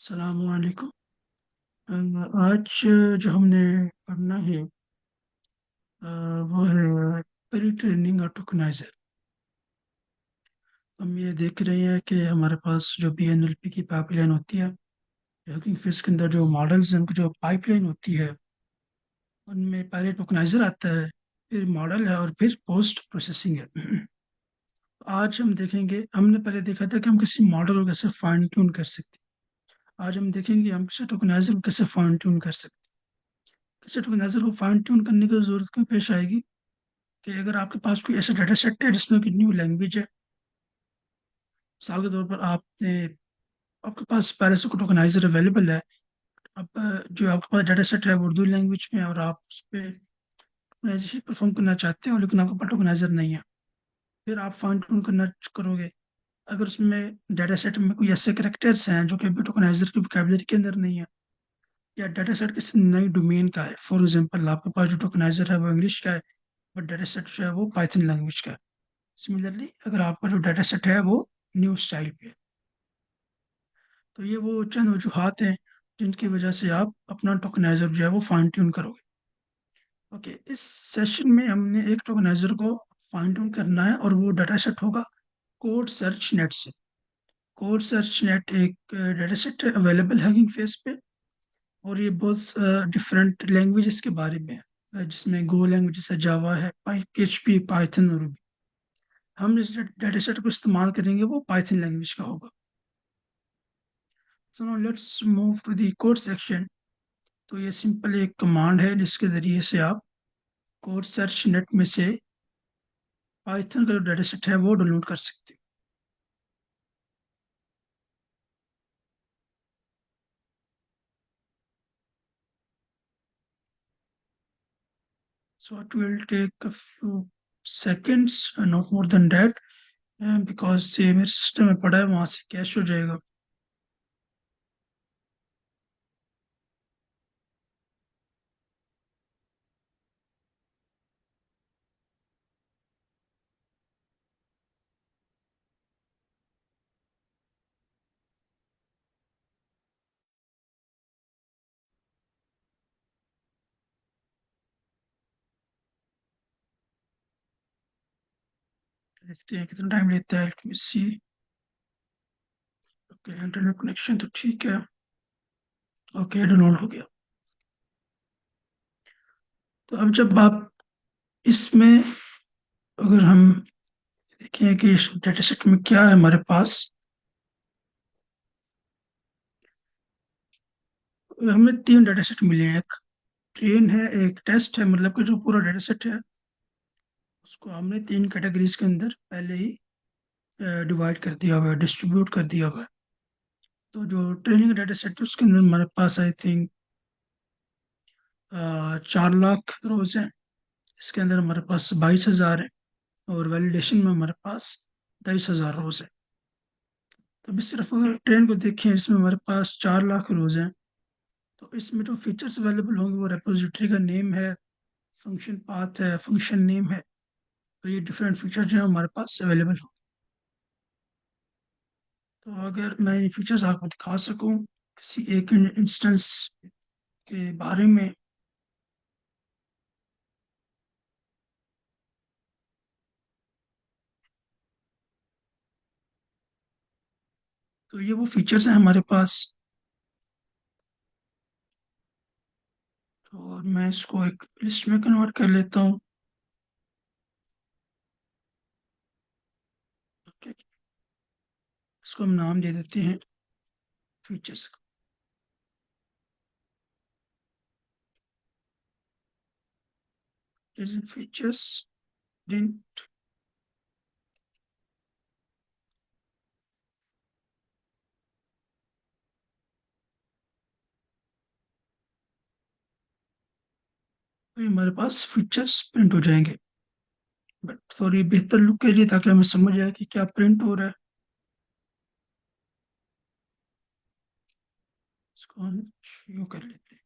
अस्सलामुअलैकुम। आज जो हमने पढ़ना है वो है प्री ट्रेनिंग और टोकनाइजर। हम ये देख रहे हैं कि हमारे पास जो PNLP की पाइपलाइन होती है, हकिंग फेस के अंदर जो मॉडल्स हैं उनकी जो पाइपलाइन होती है उनमें पहले टोकनाइजर आता है, फिर मॉडल है और फिर पोस्ट प्रोसेसिंग है। आज हम देखेंगे, हमने पहले देखा था कि हम किसी मॉडल को कैसे फाइन ट्यून कर सकते हैं। आज हम देखेंगे हम किसी टोकनाइजर को कैसे फाइन ट्यून कर सकते हैं। किसी टोकनाइजर को फाइन ट्यून करने की जरूरत क्यों पेश आएगी कि अगर आपके पास कोई ऐसा डाटा सेट है जिसमें कोई न्यू लैंग्वेज है। मिसाल के तौर पर आपके पास पहले से कोई टोकनाइजर अवेलेबल है। अब जो आपके पास डाटा सेट है वो उर्दू लैंग्वेज में है और आप उस पर टोकनाइजेशन परफॉर्म करना चाहते हो, लेकिन आपके पास टोकनाइजर नहीं है। फिर आप फाइन ट्यून करना करोगे। अगर उसमें डाटा सेट में कोई ऐसे करेक्टर्स हैं जो कि अभी टोकनाइजर की वोकैबुलरी के अंदर नहीं है, या डाटा सेट किसी नई डोमेन का है। फॉर एग्जाम्पल, आपके पास जो टोकनाइजर है वो इंग्लिश का है, बट डाटा सेट जो है वो पाइथन लैंग्वेज का है। सिमिलरली अगर आपका जो डाटा सेट है वो न्यू स्टाइल पे है, तो ये वो चंद वजूहात हैं जिनकी वजह से आप अपना टोकनाइजर जो है वो फाइन ट्यून करोगे। ओके, इस सेशन में हमने एक टोकनाइजर को फाइन ट्यून करना है और वो डाटा सेट होगा कोड सर्च नेट से। कोड सर्च नेट एक डाटा सेट अवेलेबल है हगिंग फेस पे, और ये बहुत डिफरेंट लैंग्वेजेस के बारे में है, जिसमें गो लैंग्वेजेस है, जावा है, PHP, पाइथन और भी। हम जिस डाटा सेट को इस्तेमाल करेंगे वो पाइथन लैंग्वेज का होगा। So now let's move to the code section. तो ये सिंपल एक कमांड है जिसके ज़रिए से आप कोड सर्च नेट में से पाइथन का जो डाटा सेट है वो डाउनलोड कर सकते हो। So it will take a few seconds, not more than that, because ये मेरे सिस्टम में पड़ा है, वहाँ से कैश हो जाएगा। देखते हैं कितना टाइम लेता है। लेट मी सी। ओके, इंटरनेट कनेक्शन तो ठीक है। ओके, डाउनलोड हो गया। तो अब जब आप इसमें, अगर हम देखें कि इस डाटा सेट में क्या है हमारे पास, हमें तीन डाटा सेट मिले हैं। एक ट्रेन है, एक टेस्ट है, मतलब कि जो पूरा डाटा सेट है उसको हमने तीन कैटेगरीज के अंदर पहले ही डिवाइड कर दिया हुआ है, डिस्ट्रीब्यूट कर दिया हुआ है। तो जो ट्रेनिंग डाटा सेट है उसके अंदर हमारे पास आई थिंक 4 लाख रोज है। इसके अंदर हमारे पास 22,000 है, और वैलिडेशन में हमारे पास 23,000 रोज है। तो अभी सिर्फ अगर ट्रेन को देखें, इसमें हमारे पास 4 लाख रोज हैं। तो इसमें जो फीचर्स अवेलेबल होंगे वो रेपोजिटरी का नेम है, फंक्शन पाथ है, फंक्शन नेम है। तो ये डिफरेंट फीचर जो है हमारे पास अवेलेबल हो। तो अगर मैं ये फीचर्स आपको दिखा सकूं किसी एक इंस्टेंस के बारे में, तो ये वो फीचर्स हैं हमारे पास। तो मैं इसको एक लिस्ट में कन्वर्ट कर लेता हूँ। ओके, इसको हम नाम दे देते हैं फीचर्स का। Features print. तो ये हमारे पास फीचर्स प्रिंट हो जाएंगे, बट थोड़ी बेहतर लुक के लिए, ताकि हमें समझ आए कि क्या प्रिंट हो रहा है, इसको हम यूँ कर लेते हैं।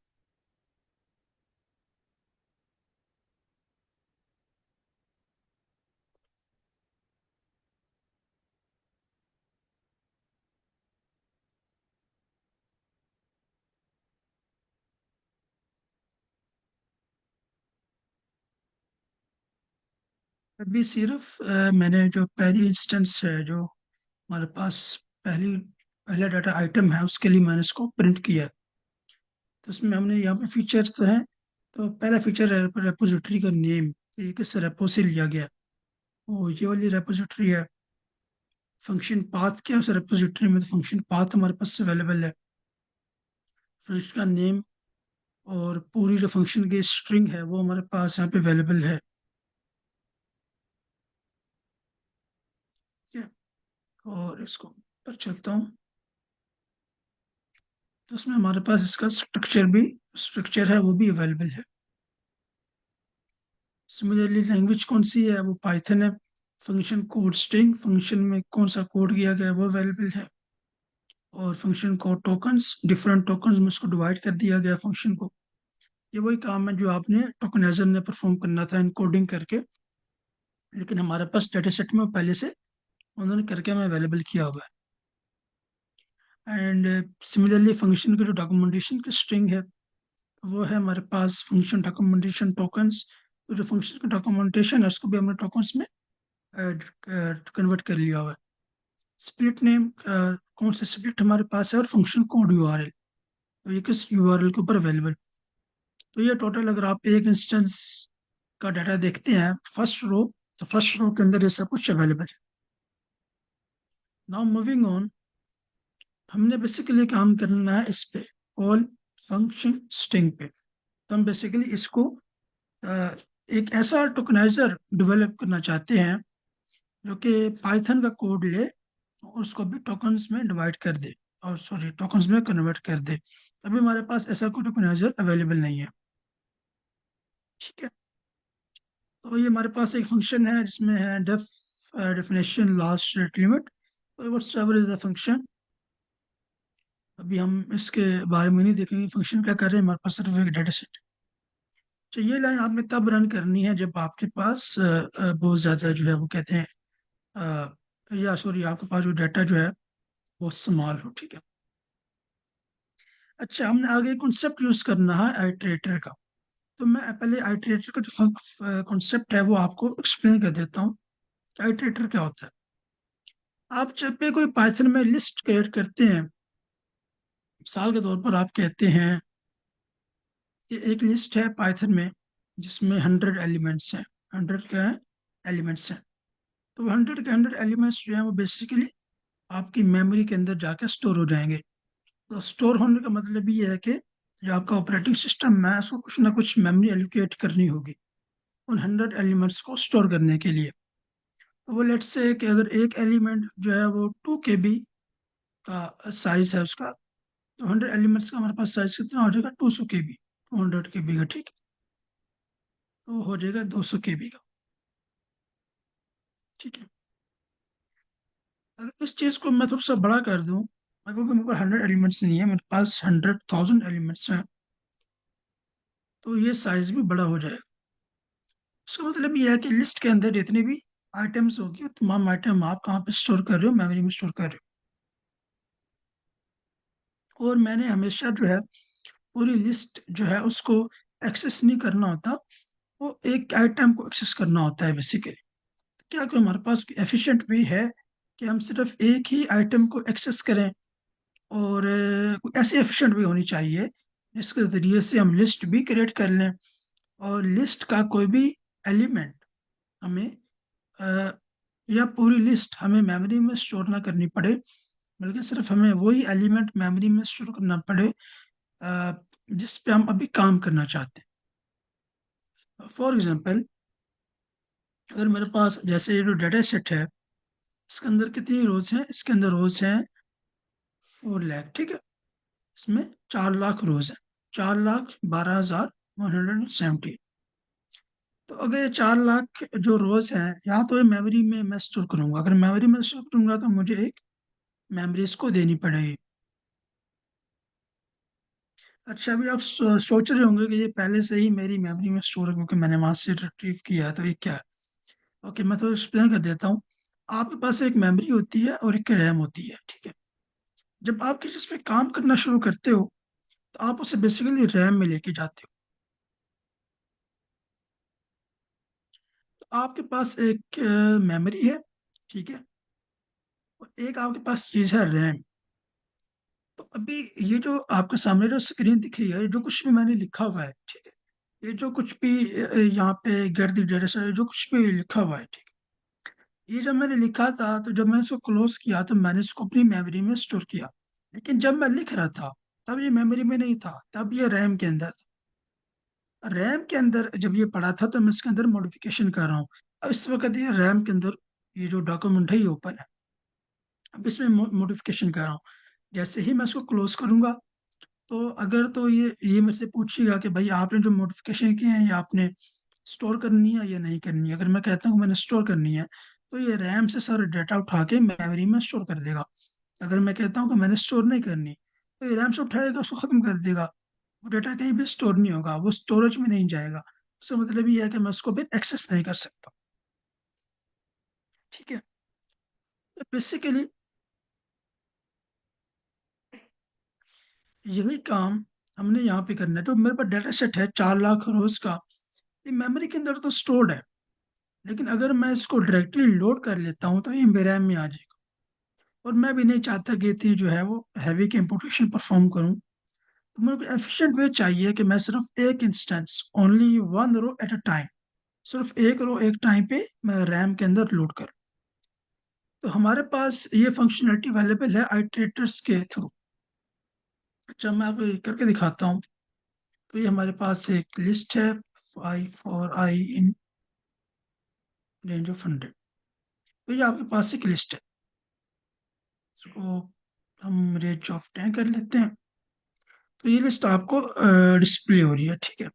अभी सिर्फ मैंने जो पहली इंस्टेंस है, जो हमारे पास पहला डाटा आइटम है, उसके लिए मैंने इसको प्रिंट किया है। तो उसमें हमने यहाँ पे फीचर्स तो हैं। तो पहला फीचर है रेपोजिटरी का नेम, ये किस रेपो से लिया गया। वो ये वाली रेपोजिटरी है। फंक्शन पाथ क्या है उस रेपोजिटरी में, तो फंक्शन पाथ हमारे पास अवेलेबल है। फिर इसका नेम और पूरी जो फंक्शन की स्ट्रिंग है वो हमारे पास यहाँ पे अवेलेबल है। ठीक है, और इसको पर चलता हूँ। तो उसमें हमारे पास इसका स्ट्रक्चर है वो भी अवेलेबल है। सिमिलरली लैंग्वेज कौन सी है, वो पाइथन है। फंक्शन कोड स्ट्रिंग, फंक्शन में कौन सा कोड किया गया है वो अवेलेबल है। और function code tokens, different tokens में उसको डिवाइड कर दिया गया फंक्शन को। ये वही काम है जो आपने टोकनाइजर ने परफॉर्म करना था इनकोडिंग करके, लेकिन हमारे पास डेटा सेट में वो पहले से उन्होंने करके हमें अवेलेबल किया हुआ है। एंड सिमिलरली फंक्शन की जो डॉक्यूमेंटेशन की स्ट्रिंग है वो है हमारे पास फंक्शन डॉक्यूमेंटेशन टोकन्स। तो जो फंक्शन का डॉक्यूमेंटेशन है उसको भी हमने टोकन्स में कन्वर्ट कर लिया हुआ है। स्प्लिट नेम, कौन सा स्प्लिट हमारे पास है, और फंक्शन कोड यूआरएल, तो ये किस यूआरएल के ऊपर अवेलेबल। तो ये टोटल अगर आप एक इंस्टेंस का डाटा देखते हैं फर्स्ट रो, तो फर्स्ट रो के अंदर ये सब कुछ अवेलेबल है। नाउ मूविंग ऑन, हमने बेसिकली काम करना है इस पे, ऑल फंक्शन स्ट्रिंग पे। तो हम बेसिकली इसको अ, एक ऐसा टोकनाइजर डेवलप करना चाहते हैं जो कि पाइथन का कोड ले और उसको भी टोकन्स में डिवाइड कर दे, और सॉरी टोकन्स में कन्वर्ट कर दे। अभी हमारे पास ऐसा कोई टोकनाइजर अवेलेबल नहीं है। ठीक है, तो ये हमारे पास एक फंक्शन है जिसमें है डेफिनेशन लास्ट रेट लिमिट। तो what's ever is the function. अभी हम इसके बारे में नहीं देखेंगे फंक्शन क्या कर रहे हैं, हमारे पास सिर्फ एक डाटा सेट। तो ये लाइन आपने तब रन करनी है जब आपके पास बहुत ज़्यादा जो है वो कहते हैं या सॉरी आपके पास जो डाटा जो है वो स्मॉल हो। ठीक है, अच्छा हमने आगे कॉन्सेप्ट यूज करना है आइटरेटर का। तो मैं पहले आइटरेटर का जो कॉन्सेप्ट है वो आपको एक्सप्लेन कर देता हूँ। आइटरेटर क्या होता है। आप जब भी कोई पाइथन में लिस्ट क्रिएट करते हैं, मिसाल के तौर पर आप कहते हैं कि एक लिस्ट है पाइथन में जिसमें 100 एलिमेंट्स हैं। 100 क्या है, एलिमेंट्स हैं। तो 100 के 100 एलिमेंट्स जो है वो बेसिकली आपकी मेमोरी के अंदर जाके स्टोर हो जाएंगे। तो स्टोर होने का मतलब ये है कि जो आपका ऑपरेटिंग सिस्टम है उसको कुछ ना कुछ मेमोरी एलोकेट करनी होगी उन 100 एलिमेंट्स को स्टोर करने के लिए। तो वो लेट्स से कि अगर एक एलिमेंट जो है वो 2 KB का साइज है उसका, तो 100 एलिमेंट्स का हमारे पास साइज कितना हो जाएगा, 200 KB, 200 KB का। ठीक है, तो हो जाएगा 200 KB का। ठीक है, अगर इस चीज़ को मैं थोड़ा सा बड़ा कर दूं, अगर मेरे पास 100 एलिमेंट्स नहीं है, मेरे पास 100,000 एलिमेंट्स हैं, तो ये साइज भी बड़ा हो जाएगा। इसका मतलब ये है कि लिस्ट के अंदर जितनी भी आइटम्स होगी वो तमाम आइटम आप कहाँ पे स्टोर कर रहे हो, मेमोरी में स्टोर कर रहे हो। और मैंने हमेशा जो है पूरी लिस्ट जो है उसको एक्सेस नहीं करना होता, वो एक आइटम को एक्सेस करना होता है बेसिकली। क्या कोई हमारे पास एफिशिएंट वे है कि हम सिर्फ एक ही आइटम को एक्सेस करें, और कोई ऐसी एफिशिएंट वे होनी चाहिए जिसके जरिए से हम लिस्ट भी क्रिएट कर लें, और लिस्ट का कोई भी एलिमेंट हमें अ, या पूरी लिस्ट हमें मेमोरी में स्टोर ना करनी पड़े, बल्कि सिर्फ हमें वही एलिमेंट मेमोरी में स्टोर करना पड़े अ, जिस पे हम अभी काम करना चाहते हैं। फॉर एग्जांपल, अगर मेरे पास जैसे ये जो डाटा सेट है इसके अंदर कितनी रोज हैं, इसके अंदर रोज हैं 4 लाख। ठीक है, इसमें 4 लाख रोज हैं, 4,12,170। तो अगर ये 4 लाख जो रोज हैं, या तो ये मेमोरी में मैं स्टोर करूंगा, अगर मेमोरी में स्टोर करूंगा तो मुझे एक मेमोरी इसको देनी पड़ेगी। अच्छा, अभी आप सोच रहे होंगे कि ये पहले से ही मेरी मेमोरी में स्टोर है क्योंकि मैंने वहां से रिट्रीव किया है, तो ये क्या है। ओके, मैं तो एक्सप्लेन कर देता हूँ। आपके पास एक मेमोरी होती है और एक रैम होती है। ठीक है, जब आप किसी चीज पे काम करना शुरू करते हो तो आप उसे बेसिकली रैम में लेके जाते हो। आपके पास एक मेमोरी है, ठीक है, और एक आपके पास चीज है रैम। तो अभी ये जो आपके सामने जो स्क्रीन दिख रही है, जो कुछ भी मैंने लिखा हुआ है, ठीक है, ये जो कुछ भी यहाँ पे गेट द डेटा से जो कुछ भी लिखा हुआ है, ठीक है, ये जब मैंने लिखा था तो जब मैंने इसको क्लोज किया तो मैंने इसको अपनी मेमोरी में स्टोर किया। लेकिन जब मैं लिख रहा था तब ये मेमोरी में नहीं था, तब ये रैम के अंदर था। रैम के अंदर जब ये पड़ा था तो मैं इसके अंदर मॉडिफिकेशन कर रहा हूँ। अब इस वक्त ये रैम के अंदर ये जो डॉक्यूमेंट है ये ओपन है। अब इसमें मॉडिफिकेशन कर रहा हूँ। जैसे ही मैं इसको क्लोज करूंगा तो अगर तो ये मेरे से पूछेगा कि भाई आपने जो मॉडिफिकेशन किए हैं ये आपने स्टोर करनी है या नहीं करनी है। अगर मैं कहता हूँ मैंने स्टोर करनी है तो ये रैम से सारा डाटा उठा के मेमोरी में स्टोर कर देगा। अगर मैं कहता हूँ कि मैंने स्टोर नहीं करनी तो ये रैम से उठाएगा, उसको खत्म कर देगा। वो डाटा कहीं भी स्टोर नहीं होगा, वो स्टोरेज में नहीं जाएगा। उसका मतलब ये है कि मैं उसको फिर एक्सेस नहीं कर सकता। ठीक है, तो बेसिकली यही काम हमने यहाँ पे करना है। तो मेरे पास डाटा सेट है 4 लाख रोज का, ये मेमोरी के अंदर तो स्टोर्ड है। लेकिन अगर मैं इसको डायरेक्टली लोड कर लेता हूँ तो ये मेरे रैम में आ जाएगा। और मैं भी नहीं चाहता कि इतनी जो है वो हैवी कंप्यूटेशन परफॉर्म करूँ। तो मेरे को एफिशिएंट वे चाहिए कि मैं सिर्फ एक instance, only one row at a time, सिर्फ एक रो एक टाइम पे मैं रैम के अंदर लोड करूँ। तो हमारे पास ये फंक्शनलिटी अवेलेबल है आइट्रेटर्स के थ्रू। अच्छा, मैं आपको ये करके दिखाता हूँ। तो ये हमारे पास एक लिस्ट है, I for I in range of 100। तो ये आपके पास एक लिस्ट है, इसको हम रेंज ऑफ 10 कर लेते हैं। तो ये लिस्ट आपको डिस्प्ले हो रही है, ठीक है।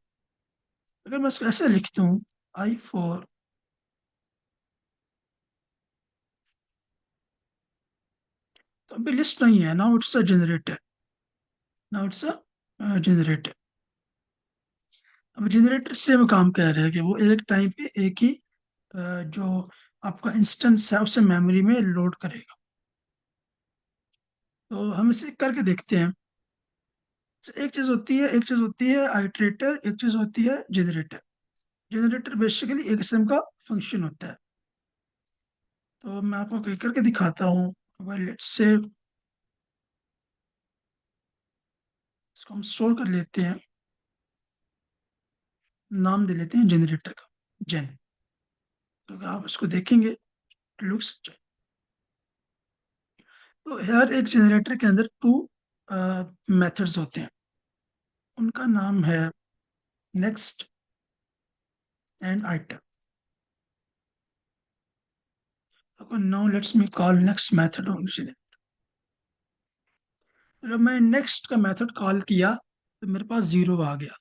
अगर मैं इसको ऐसे लिखता हूँ, आई फॉर, तो अभी लिस्ट नहीं है, now it's a generator. Now it's a generator. अब जनरेटर से हम काम कर रहे हैं कि वो एक टाइम पे एक ही जो आपका इंस्टेंस है उसे मेमोरी में लोड करेगा। तो हम इसे करके देखते हैं। तो एक चीज होती है आइट्रेटर, एक चीज होती है जनरेटर। जनरेटर बेसिकली एक किस्म का फंक्शन होता है। तो मैं आपको करके दिखाता हूँ। लेट्स से इसको हम स्टोर कर लेते हैं, नाम दे लेते हैं जनरेटर का, जेन। तो अगर आप इसको देखेंगे, लुक्स, तो हर एक जनरेटर के अंदर टू मेथड्स होते हैं। उनका नाम है next and item. Now let's me call next method on. जब मैं नेक्स्ट का मेथड कॉल किया तो मेरे पास जीरो आ गया।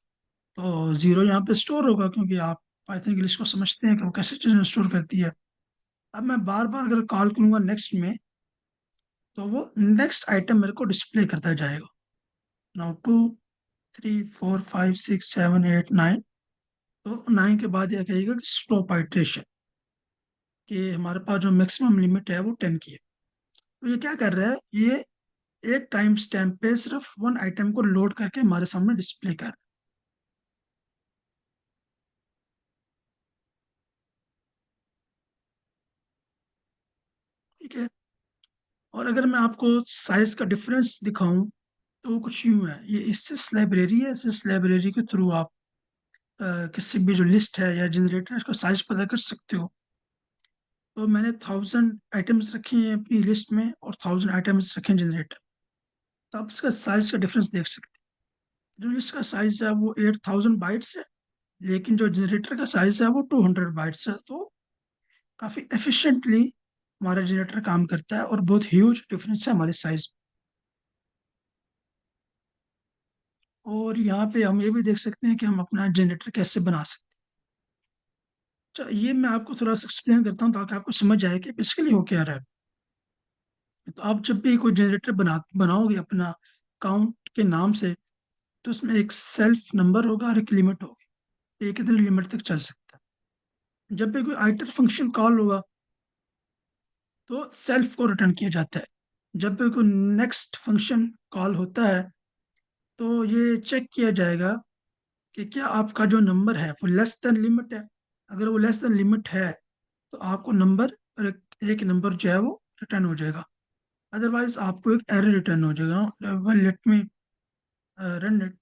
तो जीरो यहाँ पे स्टोर होगा, क्योंकि आप पाइथन इंग्लिश को समझते हैं कि वो कैसे चीजें स्टोर करती है। अब मैं बार बार अगर कॉल करूंगा नेक्स्ट में तो वो नेक्स्ट आइटम मेरे को डिस्प्ले करता जाएगा। नाउ 2 3 4 5 6 7 8 9। तो 9 के बाद यह कहेगा कि स्टॉप आइट्रेशन, कि हमारे पास जो मैक्सिमम लिमिट है वो 10 की है। तो ये क्या कर रहा है, ये एक टाइम स्टैम्प पे सिर्फ वन आइटम को लोड करके हमारे सामने डिस्प्ले कर रहा है, ठीक है। और अगर मैं आपको साइज का डिफरेंस दिखाऊं तो कुछ यूं है, ये इससे लाइब्रेरी है, इस लाइब्रेरी के थ्रू आप किसी भी जो लिस्ट है या जनरेटर है उसका साइज पता कर सकते हो। तो मैंने 1000 आइटम्स रखी हैं अपनी लिस्ट में और 1000 आइटम्स रखे हैं जनरेटर। तो आप इसका साइज का डिफरेंस देख सकते हैं। जो लिस्ट का साइज है वो 8000 बाइट्स है, लेकिन जो जनरेटर का साइज है वो 200 बाइट्स है। तो काफी एफिशिएंटली हमारा जनरेटर काम करता है और बहुत ह्यूज डिफरेंस है हमारे साइज। और यहाँ पे हम ये भी देख सकते हैं कि हम अपना जनरेटर कैसे बना सकते हैं। अच्छा, ये मैं आपको थोड़ा सा एक्सप्लेन करता हूँ ताकि आपको समझ आए कि बेसिकली हो क्या रहा है। तो आप जब भी कोई जनरेटर बनाओगे अपना काउंट के नाम से, तो उसमें एक सेल्फ नंबर होगा और एक लिमिट होगी। ये कितनी लिमिट तक चल सकता है। जब भी कोई आइटर फंक्शन कॉल होगा तो सेल्फ को रिटर्न किया जाता है। जब भी कोई नेक्स्ट फंक्शन कॉल होता है तो ये चेक किया जाएगा कि क्या आपका जो नंबर है वो लेस देन लिमिट है। अगर वो लेस देन लिमिट है तो आपको नंबर और एक नंबर जो है वो रिटर्न हो जाएगा। अदरवाइज आपको एक एरर रिटर्न हो जाएगा। Let me run it.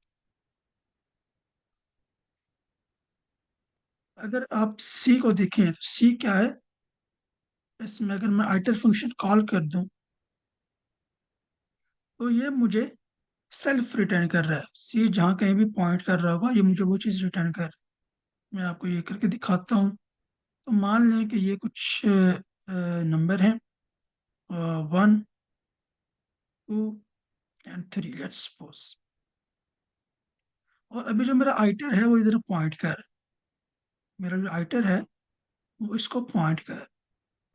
अगर आप सी को देखें तो सी क्या है, इसमें अगर मैं आइटर फंक्शन कॉल कर दूं तो ये मुझे सेल्फ रिटर्न कर रहा है। सी जहाँ कहीं भी पॉइंट कर रहा होगा ये मुझे वो चीज़ रिटर्न कर रहा है। मैं आपको ये करके दिखाता हूँ। तो मान लें कि ये कुछ नंबर हैं, 1, 2 एंड 3, लेट्स सपोज। और अभी जो मेरा आइटर है वो इधर पॉइंट कर रहा है। मेरा जो आइटर है वो इसको पॉइंट कर रहा है।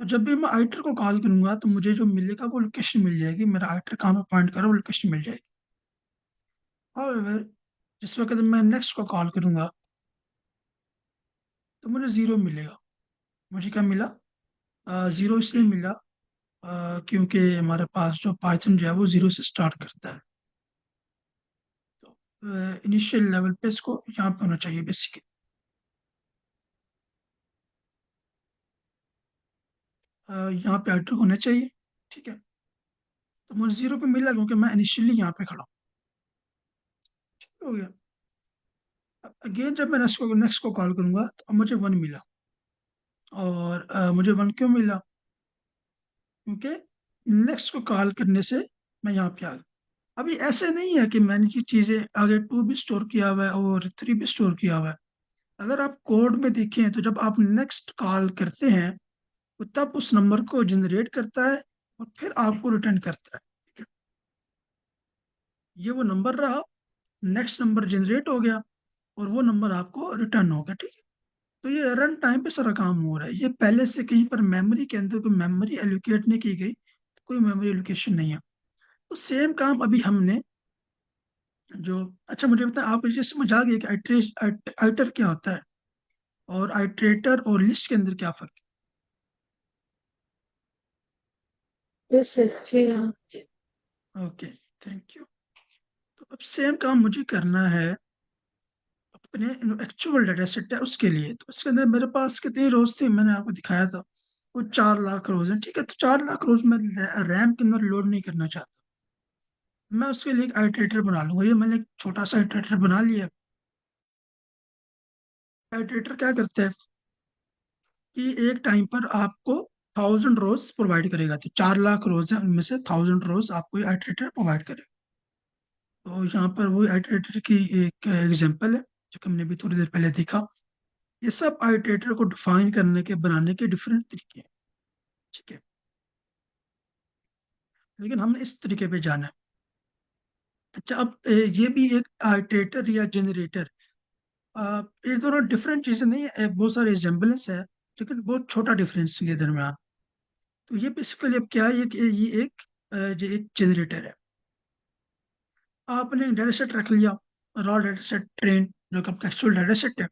और जब भी मैं आइटर को कॉल करूंगा तो मुझे जो मिलेगा वो लोकेशन मिल जाएगी, मेरा आइटर कहाँ पे पॉइंट कर रहा है वो लोकेशन मिल जाएगी। हाउएवर जिस वक्त मैं नेक्स्ट को कॉल करूंगा तो मुझे ज़ीरो मिलेगा। मुझे क्या मिला? ज़ीरो इसलिए मिला क्योंकि हमारे पास जो पाइथन जो है वो ज़ीरो से स्टार्ट करता है। तो इनिशियल लेवल पे इसको यहाँ पे होना चाहिए बेसिकली। यहाँ पे आइटर होना चाहिए। ठीक है, तो मुझे ज़ीरो पे मिला क्योंकि मैं इनिशियली यहाँ पे खड़ा हूँ। ठीक हो गया। अगेन जब मैं नेक्स्ट को कॉल करूंगा तो अब मुझे 1 मिला। और मुझे 1 क्यों मिला? क्योंकि नेक्स्ट को कॉल करने से मैं यहाँ पे आ गया। अभी ऐसे नहीं है कि मैंने ये चीज़ें आगे 2 भी स्टोर किया हुआ है और 3 भी स्टोर किया हुआ है। अगर आप कोड में देखें तो जब आप नेक्स्ट कॉल करते हैं तो तब उस नंबर को जनरेट करता है और फिर आपको रिटर्न करता है। ठीक है, ये वो नंबर रहा, नेक्स्ट नंबर जनरेट हो गया और वो नंबर आपको रिटर्न हो गया। ठीक है, तो ये रन टाइम पे सारा काम हो रहा है। ये पहले से कहीं पर मेमोरी के अंदर कोई मेमोरी एलोकेट नहीं की गई, कोई मेमोरी एलोकेशन नहीं है। तो सेम काम अभी हमने जो, अच्छा मुझे बताएं, आप मुझे समझ आ गया कि आइटर क्या होता है और आइट्रेटर और लिस्ट के अंदर क्या फर्क यस सर, जी हाँ। है? Okay, thank you. तो अब सेम काम मुझे करना है अपने एक्चुअल डाटा सेट है उसके लिए। तो उसके अंदर मेरे पास कितनी रोज थी मैंने आपको दिखाया था, वो 4 लाख रोज है। ठीक है, तो 4 लाख रोज मैं रैम के अंदर लोड नहीं करना चाहता। मैं उसके लिए एक आइट्रेटर बना लूंगा। ये मैंने एक छोटा सा आइट्रेटर बना लिया। आइट्रेटर क्या करता है कि एक टाइम पर आपको 1000 रोज प्रोवाइड करेगा। तो 4 लाख रोज है, उनमें से 1000 रोज आपको ये आइट्रेटर प्रोवाइड करेगा। तो यहाँ पर वो आइट्रेटर की एक एग्जांपल है जो कि हमने भी थोड़ी देर पहले देखा। ये सब आइट्रेटर को डिफाइन करने के बनाने के डिफरेंट तरीके हैं। ठीक है, लेकिन हमने इस तरीके पे जाना है। अच्छा, अब ये भी एक आइट्रेटर या जनरेटर, ये दोनों डिफरेंट चीजें नहीं है, बहुत सारे रिजेम्बलेंस है लेकिन बहुत छोटा डिफरेंस है ये दरम्यान। तो ये बेसिकली अब क्या है, ये एक जो एक जनरेटर है। आपने डाटा सेट रख लिया, रॉ डाटा सेट ट्रेन जो कि आपका एक्चुअल डाटा सेट है।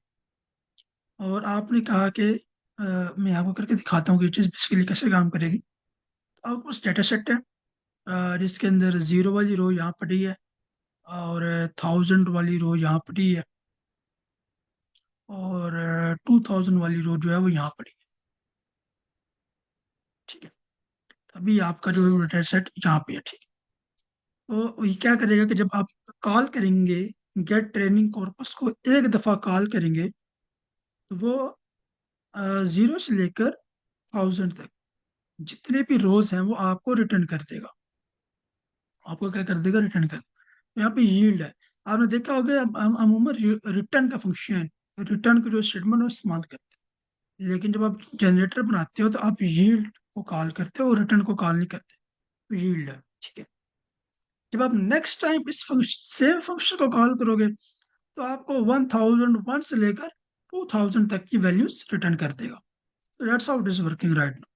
और आपने कहा कि मैं आपको करके दिखाता हूँ कि ये चीज़ बेसिकली कैसे काम करेगी। तो आपके पास डाटा सेट है जिसके अंदर ज़ीरो वाली रो यहाँ पड़ी है और 1000 वाली रो यहाँ पड़ी है और 2000 वाली रो जो है वो यहाँ पड़ी है। ठीक है, अभी आपका जो डाटा सेट यहाँ पे है। ठीक है, तो ये क्या करेगा कि जब आप कॉल करेंगे, गेट ट्रेनिंग कॉर्पस को एक दफ़ा कॉल करेंगे तो वो 0 से लेकर 1000 तक जितने भी रोज हैं वो आपको रिटर्न कर देगा। आपको क्या कर देगा? रिटर्न कर देगा। यहाँ पे यील्ड है, आपने देखा होगा हम अमूमन रिटर्न का फंक्शन, रिटर्न का जो स्टेटमेंट वो इस्तेमाल करते हैं। लेकिन जब आप जनरेटर बनाते हो तो आप यील्ड को कॉल करते हो और रिटर्न को कॉल नहीं करते। तो यील्ड है। ठीक है, जब आप नेक्स्ट टाइम इस सेम फंक्शन को कॉल करोगे तो आपको 1001 से लेकर 2000 तक की वैल्यूज रिटर्न कर देगा। तो that's how it is working right now.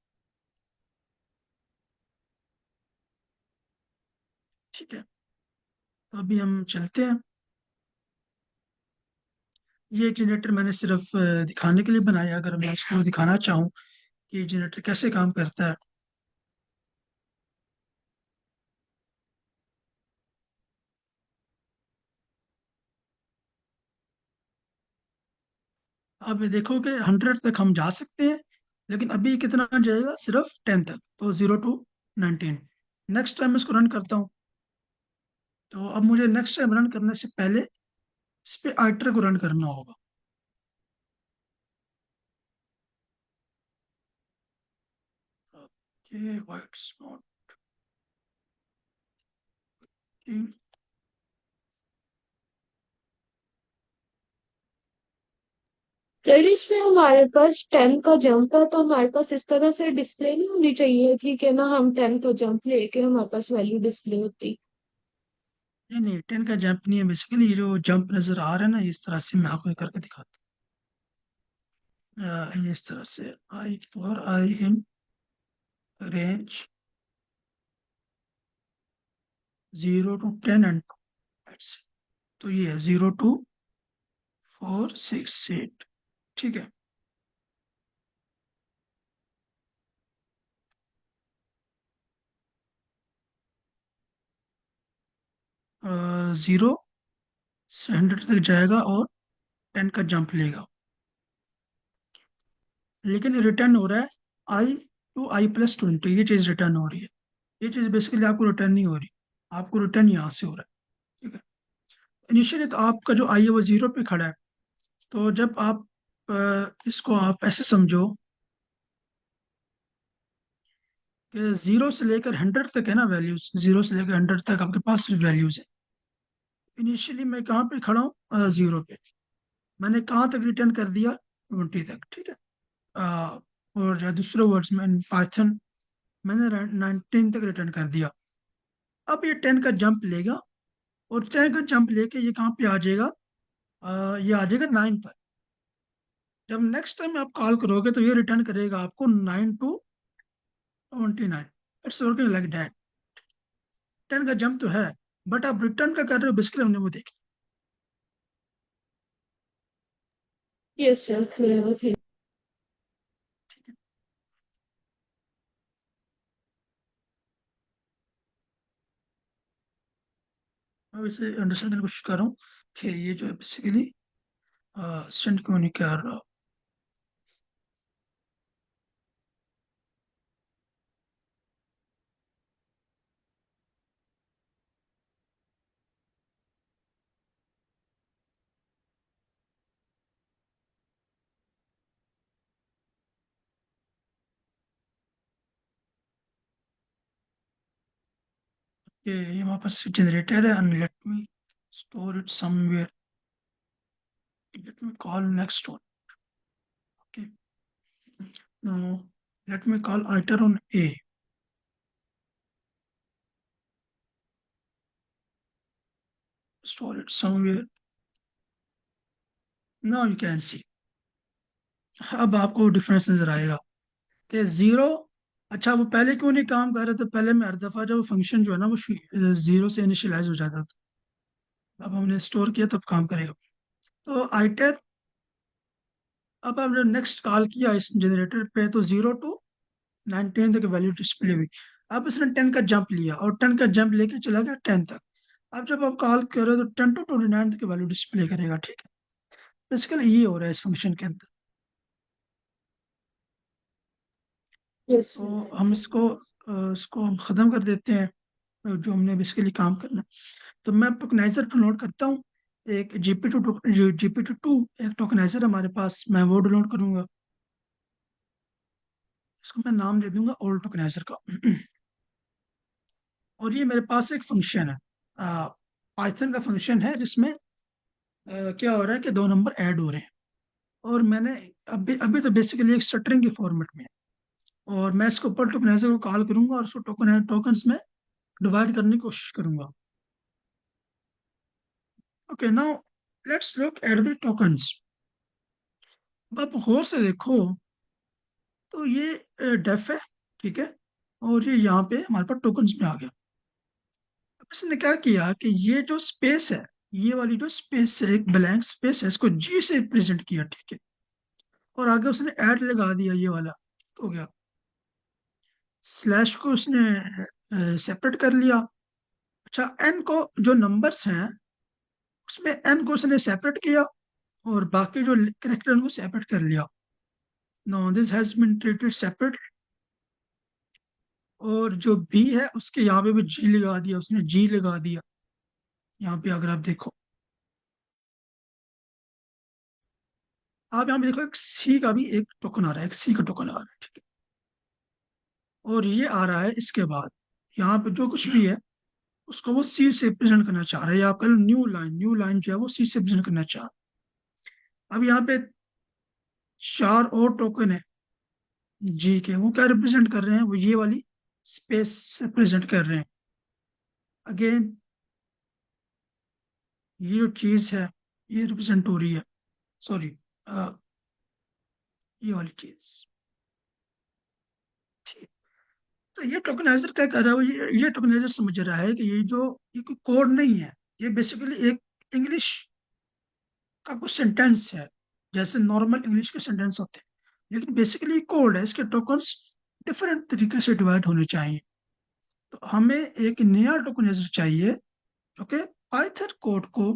ठीक है, तो अभी हम चलते हैं। ये जनरेटर मैंने सिर्फ दिखाने के लिए बनाया। अगर मैं इसको दिखाना चाहूँ कि जनरेटर कैसे काम करता है। अब ये देखो कि 100 तक हम जा सकते हैं, लेकिन अभी कितना जाएगा, सिर्फ 10 तक, तो 0 to 19। नेक्स्ट टाइम इसको रन करता हूँ। तो अब मुझे नेक्स्ट टाइम रन करने से पहले इस पे आइटर को रन करना होगा। ये वाइट स्पॉट। सर इसमें हमारे पास 10 का जंप है, तो हमारे पास इस तरह से डिस्प्ले नहीं होनी चाहिए थी कि ना हम 10 का जंप लेके हमारे पास वैल्यू डिस्प्ले होती। नहीं नहीं, 10 का जंप नहीं है, बेसिकली ये जो जंप नजर आ रहा है ना, इस तरह से मैं आपको ये करके दिखाता हूँ। ये इस तरह से, आई इन रेंज 0 to 10 एंड 2। तो ये है 0 to 4 6 8। ठीक है। 0 से 100 तक जाएगा और 10 का जंप लेगा। लेकिन ये रिटर्न हो रहा है I to I+20, ये चीज़ रिटर्न हो रही है। ये चीज़ बेसिकली आपको रिटर्न नहीं हो रही, आपको रिटर्न यहाँ से हो रहा है। ठीक है। इनिशियली तो आपका जो आई है वो 0 पे खड़ा है। तो जब आप इसको आप ऐसे समझो कि 0 से लेकर 100 तक है ना वैल्यूज, 0 से लेकर 100 तक आपके पास वैल्यूज है। इनिशियली मैं कहाँ पे खड़ा हूँ, 0 पे। मैंने कहाँ तक रिटर्न कर दिया, 20 तक। ठीक है। अ, और या दूसरे वर्ड्स में, पाइथन मैंने 19 तक रिटर्न कर दिया। अब ये 10 का जंप लेगा, और 10 का जंप लेके ये कहाँ पे आ जाएगा, ये आ जाएगा 9 पर। जब नेक्स्ट टाइम आप कॉल करोगे तो ये रिटर्न करेगा आपको 9 to 29। It's working like that. 10 का जंप तो है, बट आप रिटर्न का कर रहे हो, बेसिकली हमने वो देखा। Yes sir, clear. ठीक है। मैं इसे अंडरस्टैंड करने की कोशिश कर रहा हूँ कि ये जो है बेसिकली स्टैंड क्यों नहीं कर रहा। ये हमारे पास जनरेटर है, and let me store it somewhere. Let me call next one. Okay. Now let me call iter on a। Store it somewhere. Now you can see. अब आपको डिफरेंस नजर आएगा कि 0। अच्छा, वो पहले क्यों नहीं काम कर रहे थे, पहले में हर दफा जब फंक्शन जो है ना वो 0 से इनिशियलाइज हो जाता था। अब हमने स्टोर किया तब काम करेगा। तो आइटर, अब हमने नेक्स्ट कॉल किया इस जनरेटर पे, तो 0 to 19 तक वैल्यू डिस्प्ले हुई। अब इसने 10 का जंप लिया, और 10 का जंप लेके चला गया 10 तक। अब जब आप कॉल करो तो 10 to 29 तक वैल्यू डिस्प्ले करेगा। ठीक है। बेसिकली ये हो रहा है इस फंक्शन के अंदर। यस तो हम इसको हम ख़त्म कर देते हैं, जो हमने बेसिकली काम करना। तो मैं टोकनाइजर डाउनलोड करता हूँ। एक जीपी टू एक टोकनाइजर हमारे पास, मैं वो डाउनलोड करूंगा। इसको मैं नाम दे दूंगा ओल्ड टोकनाइजर का। और ये मेरे पास एक फंक्शन है, पाइथन का फंक्शन है, जिसमें क्या हो रहा है कि दो नंबर ऐड हो रहे हैं। और मैंने अभी अभी तो बेसिकली एक स्ट्रिंग के फॉर्मेट में है। और मैं इसको ऊपर टोकनाइजर को कॉल करूंगा और उसको टोकन्स में डिवाइड करने की कोशिश करूंगा। Okay, now let's look at the tokens. अब आप गौर से देखो तो ये डेफ है। ठीक है। और ये यहाँ पे हमारे पास टोकन्स में आ गया। अब इसने क्या किया कि ये जो स्पेस है, ये वाली जो स्पेस है, एक ब्लैंक स्पेस है, इसको जी से रिप्रेजेंट किया। ठीक है। और आगे उसने ऐड लगा दिया, ये वाला हो गया। स्लैश को उसने सेपरेट कर लिया। अच्छा, एन को जो नंबर्स हैं उसमें एन को उसने सेपरेट किया, और बाकी जो करेक्टर उनको सेपरेट कर लिया। No this has been treated separate. और जो बी है उसके यहाँ पे भी जी लगा दिया, उसने जी लगा दिया। यहाँ पे अगर आप देखो, आप यहाँ पे देखो, एक सी का भी एक टोकन आ रहा है, एक सी का टोकन आ रहा है, ठीक है। और ये आ रहा है इसके बाद, यहाँ पे जो कुछ भी है उसको वो सी से प्रेजेंट करना चाह रहा है, या आप कह लो न्यू लाइन जो है वो सी से प्रेजेंट करना चाह रहा है। अब यहाँ पे चार और टोकन है जी के, वो क्या रिप्रेजेंट कर रहे हैं, वो ये वाली स्पेस से प्रेजेंट कर रहे हैं। अगेन ये जो चीज है ये रिप्रेजेंट हो रही है, सॉरी, ये वाली चीज, ठीक है। तो ये टोकनाइजर क्या कर रहा है, ये टोकनाइजर समझ रहा है कि ये कोई कोड नहीं है, ये बेसिकली एक इंग्लिश का कुछ सेंटेंस है, जैसे नॉर्मल इंग्लिश के सेंटेंस होते हैं, लेकिन बेसिकली कोड है, इसके टोकन्स डिफरेंट तरीके से डिवाइड होने चाहिए। तो हमें एक नया टोकनाइजर चाहिए जो कि पाइथन कोड को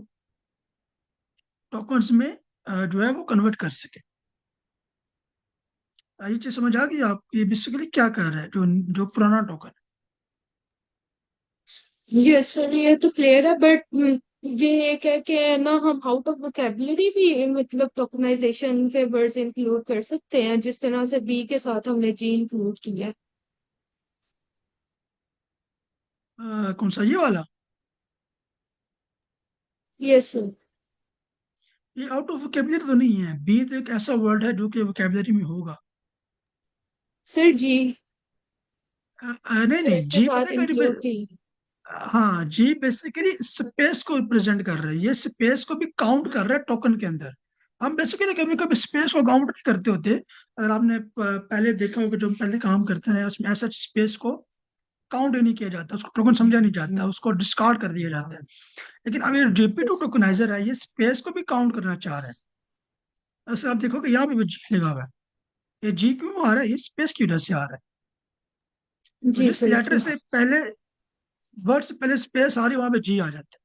टोकन्स में जो है वो कन्वर्ट कर सके। ये चीज समझ आ गई आप, ये बेसिकली क्या कर रहा है जो जो पुराना टोकन यस सर, ये तो क्लियर है, बट ये एक है कि ना हम आउट ऑफ वोकेबलरी भी मतलब टोकनाइजेशन के वर्ड्स इंक्लूड कर सकते हैं, जिस तरह से बी के साथ हमने जी इंक्लूड किया है। कौन सा, ये वाला? Yes sir. ये आउट ऑफ वोकेबलरी तो नहीं है, बी तो एक ऐसा वर्ड है जो कि वोकेबलरी में होगा। सर जी नहीं तो नहीं, इसके जी पता साथ है क्या? इंक्लूड की। हाँ, जी बेसिकली स्पेस को रिप्रेजेंट कर रहा है, ये स्पेस को भी काउंट कर रहा है टोकन के अंदर। हम बेसिकली कभी कभी स्पेस को काउंट नहीं करते होते, अगर आपने पहले देखा होगा, जो हम पहले काम करते हैं उसमें ऐसा स्पेस को काउंट ही नहीं किया जाता, उसको टोकन समझा नहीं जाता, उसको डिस्कार्ड कर दिया जाता है। लेकिन अब ये JP2 यस। टोकनाइजर है, ये स्पेस को भी काउंट करना चाह रहा है। ऐसे आप देखोगे यहाँ पे भी जी लगा हुआ है, ये जी क्यों आ रहा है, ये स्पेस की वजह से आ रहा है। तो जी जिस सर। लेटर से पहले, वर्ड से पहले स्पेस आ रही है वहां पे जी आ जाता है।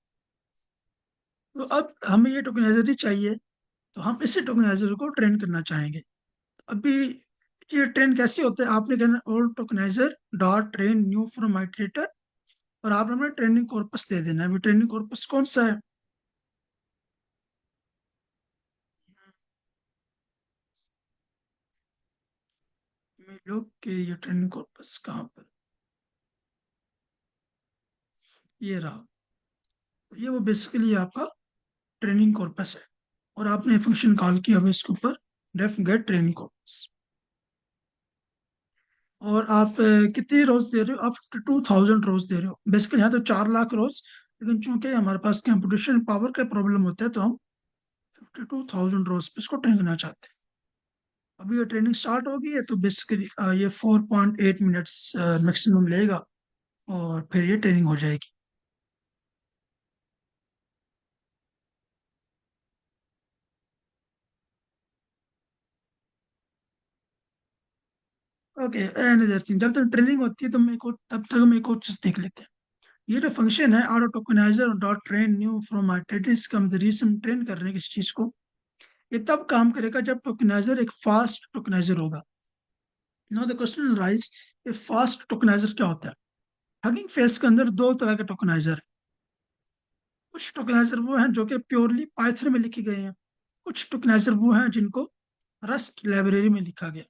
तो अब हमें ये टोकनाइजर ही चाहिए, तो हम इसी टोकनाइजर को ट्रेन करना चाहेंगे। अभी ये ट्रेन कैसे होता है, आपने कहना old tokenizer dot train new from iterator, और आपने अपना ट्रेनिंग कॉर्पस दे देना है। अभी ट्रेनिंग कॉर्पस कौन सा है? लोग के ये ट्रेनिंग कॉर्पस कहाँ पर, ये रहा। तो ये वो बेसिकली आपका ट्रेनिंग कॉर्पस है, और आपने फंक्शन कॉल किया हुआ इसके ऊपर, डेफ गेट ट्रेनिंग कॉर्पस। और आप कितनी रोज दे रहे हो, आप 52,000 रोज दे रहे हो, बेसिकली यहाँ तो 4 लाख रोज, लेकिन चूंकि हमारे पास कंप्यूटेशन पावर का प्रॉब्लम होता है तो हम 52,000 रोज पे इसको ट्रेन करना चाहते हैं। अभी ये ट्रेनिंग स्टार्ट होगी है, तो बेसिकली ये 4.8 मिनट्स मैक्सिमम लेगा, और फिर ये ट्रेनिंग हो जाएगी। ओके, अनदर थिंग, जब तक ट्रेनिंग होती है तो तब तक हम एक और चीज देख लेते हैं। ये जो फंक्शन है auto tokenizer dot train new from iterative, हम द रीजन ट्रेन कर रहे हैं किसी चीज को, ये तब काम करेगा जब टोकनाइजर एक फास्ट टोकनाइजर होगा। नाउ द क्वेश्चन राइज, ये फास्ट टोकनाइजर क्या होता है? हगिंग फेस के अंदर दो तरह के टोकनाइजर है। कुछ टोकनाइजर वो हैं जो कि प्योरली पाइथन में लिखे गए हैं, कुछ टोकनाइजर वो हैं जिनको रस्ट लाइब्रेरी में लिखा गया।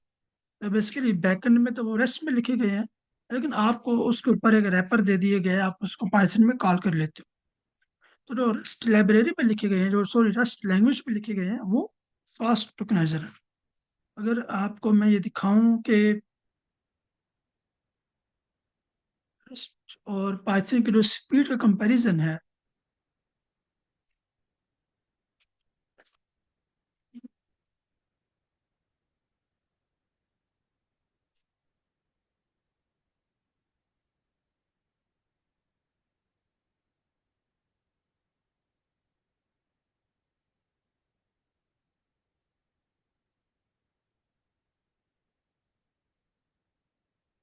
तो बेसिकली बैकएंड में तो वो रस्ट में लिखे गए हैं, लेकिन आपको उसके ऊपर एक रैपर दे दिए गए हैं, आप उसको पाइथन में कॉल कर लेते हो। तो जो रस्ट लाइब्रेरी पे लिखे गए हैं, जो सॉरी रस्ट लैंग्वेज पे लिखे गए हैं, वो फास्ट टोकनाइजर है। अगर आपको मैं ये दिखाऊं कि रस्ट और पाइथन की जो स्पीड का कंपैरिजन है,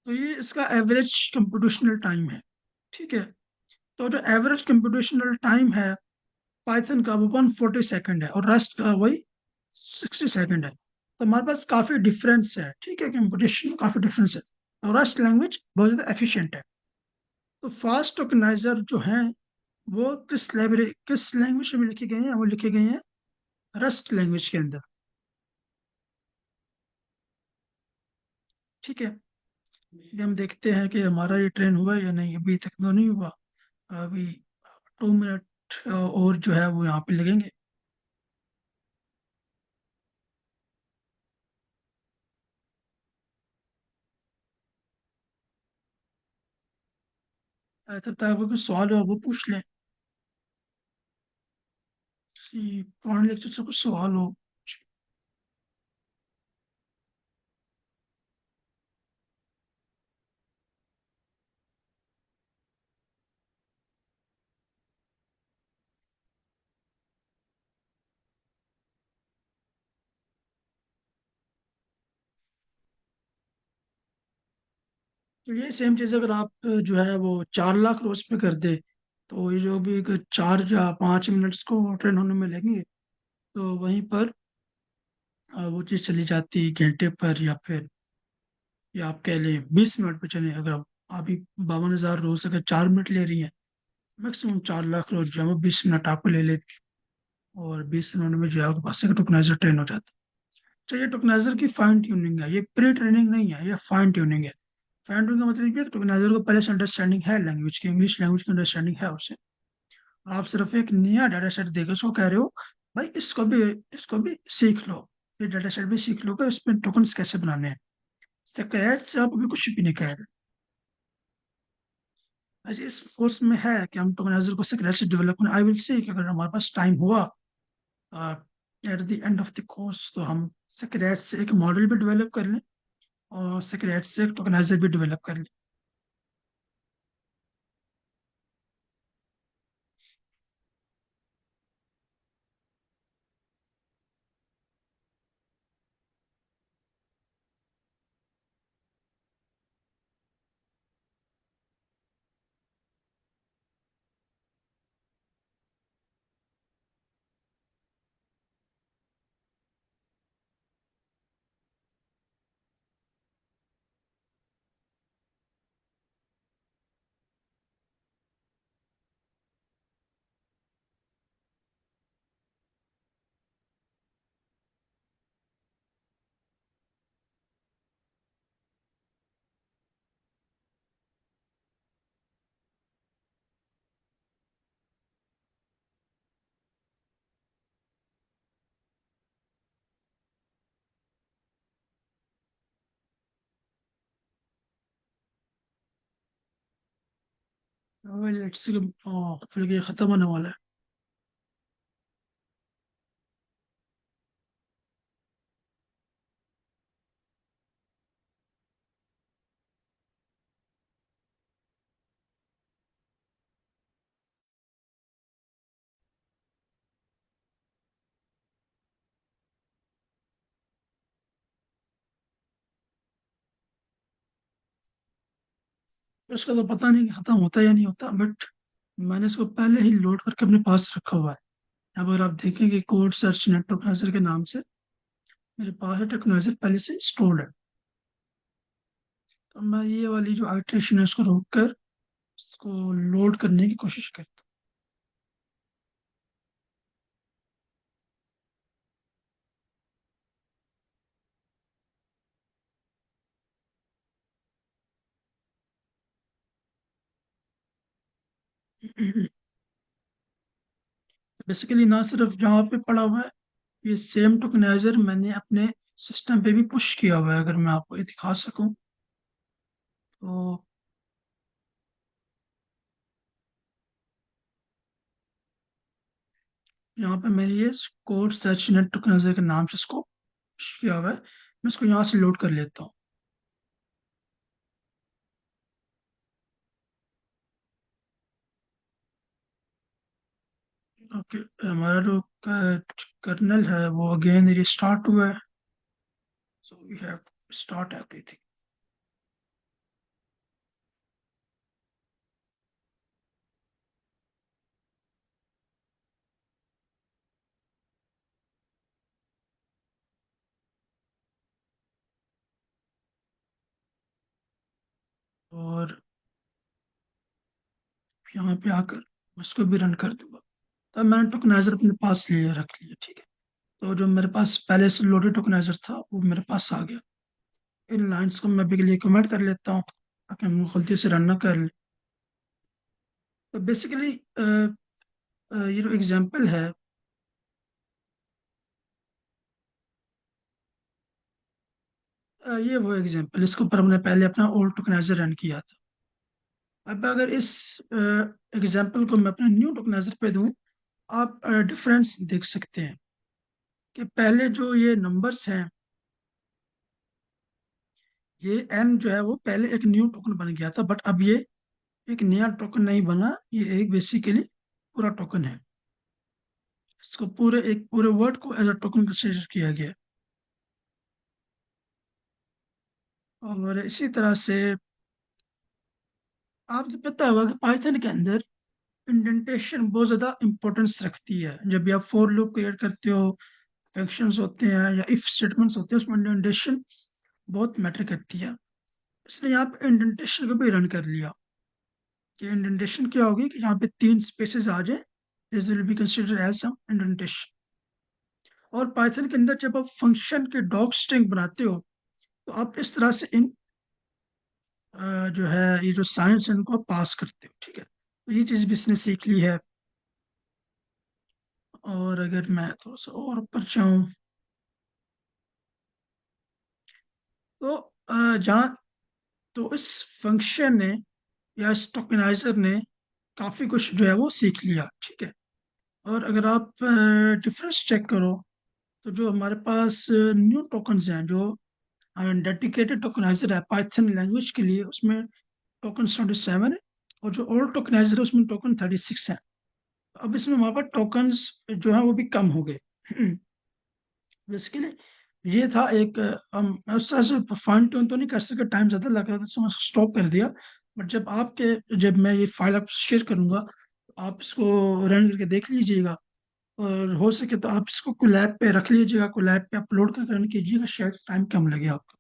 तो ये इसका एवरेज कंप्यूटेशनल टाइम है, ठीक है। तो जो एवरेज कंप्यूटेशनल टाइम है पाइथन का वो 140 सेकंड है और रस्ट का वही 60 सेकंड है। तो हमारे पास काफी डिफरेंस है, ठीक है, कंप्यूटेशन में काफी डिफरेंस है। तो रस्ट लैंग्वेज बहुत ज्यादा एफिशिएंट है। तो फास्ट टोकनाइजर जो है वो किस लैंग्वेज में लिखे गए हैं, वो लिखे गए हैं रस्ट लैंग्वेज के अंदर। ठीक है, ये हम देखते हैं कि हमारा ये ट्रेन हुआ या नहीं। अभी तक तो नहीं हुआ। अभी 2 मिनट और जो है वो यहाँ पे लगेंगे। तब तक आपको कुछ सवाल हो वो पूछ लें। किसी पुराने लेक्चर से कुछ सवाल हो। तो ये सेम चीज़ अगर आप जो है वो 4 लाख रोज पे कर दे, तो ये जो भी एक 4 या 5 मिनट्स को ट्रेन होने में लगेंगे, तो वहीं पर वो चीज़ चली जाती घंटे पर, या आप कह लें 20 मिनट पे चले। अगर आप अभी 52,000 रोज अगर 4 मिनट ले रही हैं, मैक्सिमम 4 लाख रोज जो है वो 20 मिनट आपको ले लेती। और 20 मिनट में जो है आपके पास एक टोकनाइजर ट्रेन हो जाता है। तो ये टोकनाइजर की फाइन ट्यूनिंग है, ये प्री ट्रेनिंग नहीं है, ये फाइन ट्यूनिंग है। फाइन ट्यूनिंग का मतलब ये है कि टोकनाइजर को पहले से अंडरस्टैंडिंग है लैंग्वेज की, इंग्लिश लैंग्वेज की अंडरस्टैंडिंग है उसे। आप सिर्फ एक नया डाटा सेट देकर उसको कह रहे हो भाई इसको भी सीख लो, ये डाटा सेट भी सीख लो कि इसमें टोकन्स कैसे बनाने हैं। इससे से आप अभी कुछ भी नहीं कह रहे। अच्छा, इस कोर्स में है कि हम टोकनाइजर को सिक्रेट से डेवलपमेंट आई विल से, अगर हमारे पास टाइम हुआ at the end of the course, तो हम सिक्रेट से एक मॉडल भी डेवलप कर लें और सिक्रेट से एक टोकनाइजर भी डेवलप कर लें। लेट्स सी, फिर ये खत्म होने वाला है। तो इसका तो पता नहीं कि खत्म होता है या नहीं होता, बट मैंने इसको पहले ही लोड करके अपने पास रखा हुआ है। अब अगर आप देखेंगे कोड सर्च नेट टोकनाइजर के नाम से मेरे पास है, टोकनाइजर पहले से स्टोर्ड है। तो मैं ये वाली जो आइट्रेशन है उसको रोक कर इसको लोड करने की कोशिश करता हूँ। बेसिकली ना सिर्फ जहाँ पे पड़ा हुआ है, ये सेम टोकनाइजर मैंने अपने सिस्टम पे भी पुश किया हुआ है। अगर मैं आपको ये दिखा सकूं तो यहाँ पे मैंने ये कोड सर्च नेट टोकनाइजर के नाम से इसको पुश किया हुआ है। मैं इसको यहाँ से लोड कर लेता हूँ। ओके, हमारा जो कर्नल है वो अगेन रिस्टार्ट हुआ है। So we have start everything. यहाँ पे आकर मैं इसको भी रन कर दूंगा। तब मैंने टोकनाइजर अपने पास लिए रख लिया, ठीक है। तो जो मेरे पास पहले से लोडेड टोकनाइजर था वो मेरे पास आ गया। इन लाइंस को मैं भी के लिए कमेंट कर लेता हूँ ताकि हम गलती से रन ना कर ले। तो बेसिकली ये जो एग्जांपल है, ये वो एग्जांपल इसके ऊपर हमने पहले अपना ओल्ड टोकनाइजर रन किया था। अब अगर इस एग्जांपल को मैं अपने न्यू टोकनाइजर पे दूं, आप डिफरेंस देख सकते हैं कि पहले जो ये नंबर्स हैं, ये एन जो है वो पहले एक न्यू टोकन बन गया था, बट अब ये एक नया टोकन नहीं बना, ये एक बेसिकली पूरा टोकन है। इसको पूरे वर्ड को एज अ टोकन कंसीडर किया गया। और इसी तरह से आपको पता होगा कि पाइथन के अंदर इंडेंटेशन बहुत ज़्यादा इंपॉर्टेंस रखती है। जब भी आप फॉर लूप क्रिएट करते हो, फंक्शंस होते हैं या इफ स्टेटमेंट्स होते हैं, उसमें इंडेंटेशन बहुत मैटर करती है। इसलिए यहाँ पे इंडेंटेशन को भी रन कर लिया कि इंडेंटेशन क्या होगी कि यहाँ पे 3 स्पेसेस आ जाए, this will be considered as some indentation. और पाइथन के अंदर जब आप फंक्शन के डॉक स्ट्रिंग बनाते हो, तो आप इस तरह से इन जो है ये जो साइंस है इनको पास करते हो, ठीक है। तो ये चीज़ भी इसने सीख ली है। और अगर मैं थोड़ा सा और ऊपर जाऊँ, तो जहाँ तो इस फंक्शन ने या इस टोकनाइजर ने काफ़ी कुछ जो है वो सीख लिया, ठीक है। और अगर आप डिफरेंस चेक करो, तो जो हमारे पास न्यू टोकन्स हैं, जो डेडिकेटेड टोकनाइजर है पाइथन लैंग्वेज के लिए, उसमें टोकन 27 है। और जो ओल्ड टोकनाइजर है उसमें टोकन 36 है। अब इसमें हमारे पास टोकन्स जो है वो भी कम हो गए। बेसिकली ये था एक मैं उस तरह से फाइन ट्यून तो नहीं कर सका, टाइम ज़्यादा लग रहा था तो मैं स्टॉप कर दिया। बट जब मैं ये फाइल आप शेयर करूंगा, तो आप इसको रन करके देख लीजिएगा। और हो सके तो आप इसको कोलैब पे रख लीजिएगा, कोलैब पे अपलोड कर रन कीजिएगा, शायद टाइम कम लगे आपको।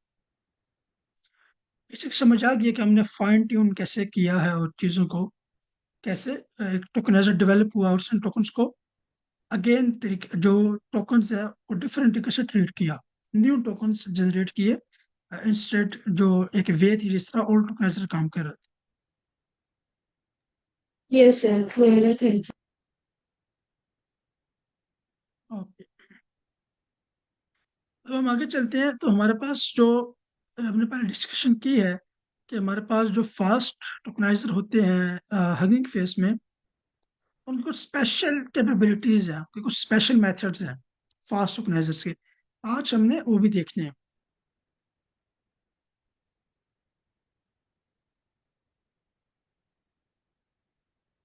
इसे समझ आ गया कि हमने फाइन ट्यून कैसे किया है और चीज़ों को कैसे एक टोकनाइजर डेवलप हुआ और उन टोकन्स को अगेन तरीके जो टोकन्स है वो डिफरेंट तरीके से ट्रीट किया, न्यू टोकन्स जनरेट किए इंस्टेड जो एक वे थी जिस तरह ओल्ड टोकनाइजर काम कर रहा यस सर, क्लियर है, थैंक यू। था। ओके, अब हम आगे चलते हैं। तो हमारे पास जो हमने पहले डिस्कशन की है कि हमारे पास जो फास्ट टोकनाइजर होते हैं हगिंग फेस में, उनकी कुछ स्पेशल कैपेबिलिटीज हैं, उनके कुछ स्पेशल मेथड्स हैं फास्ट टोकनाइजर्स के। आज हमने वो भी देखने हैं।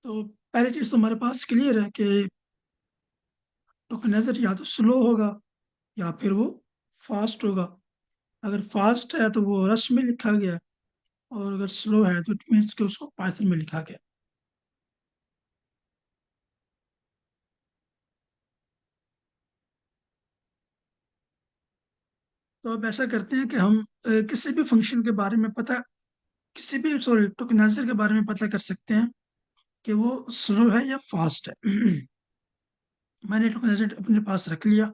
तो पहली चीज़ तो हमारे पास क्लियर है कि टोकनाइजर या तो स्लो होगा या फिर वो फास्ट होगा। अगर फास्ट है तो वो रश में लिखा गया है, और अगर स्लो है तो इट मीन्स कि उसको पाइथन में लिखा गया। तो अब ऐसा करते हैं कि हम किसी भी फंक्शन के बारे में पता किसी भी सॉरी टोकनाइजर के बारे में पता कर सकते हैं कि वो स्लो है या फास्ट है। मैंने टोकनाइजर अपने पास रख लिया,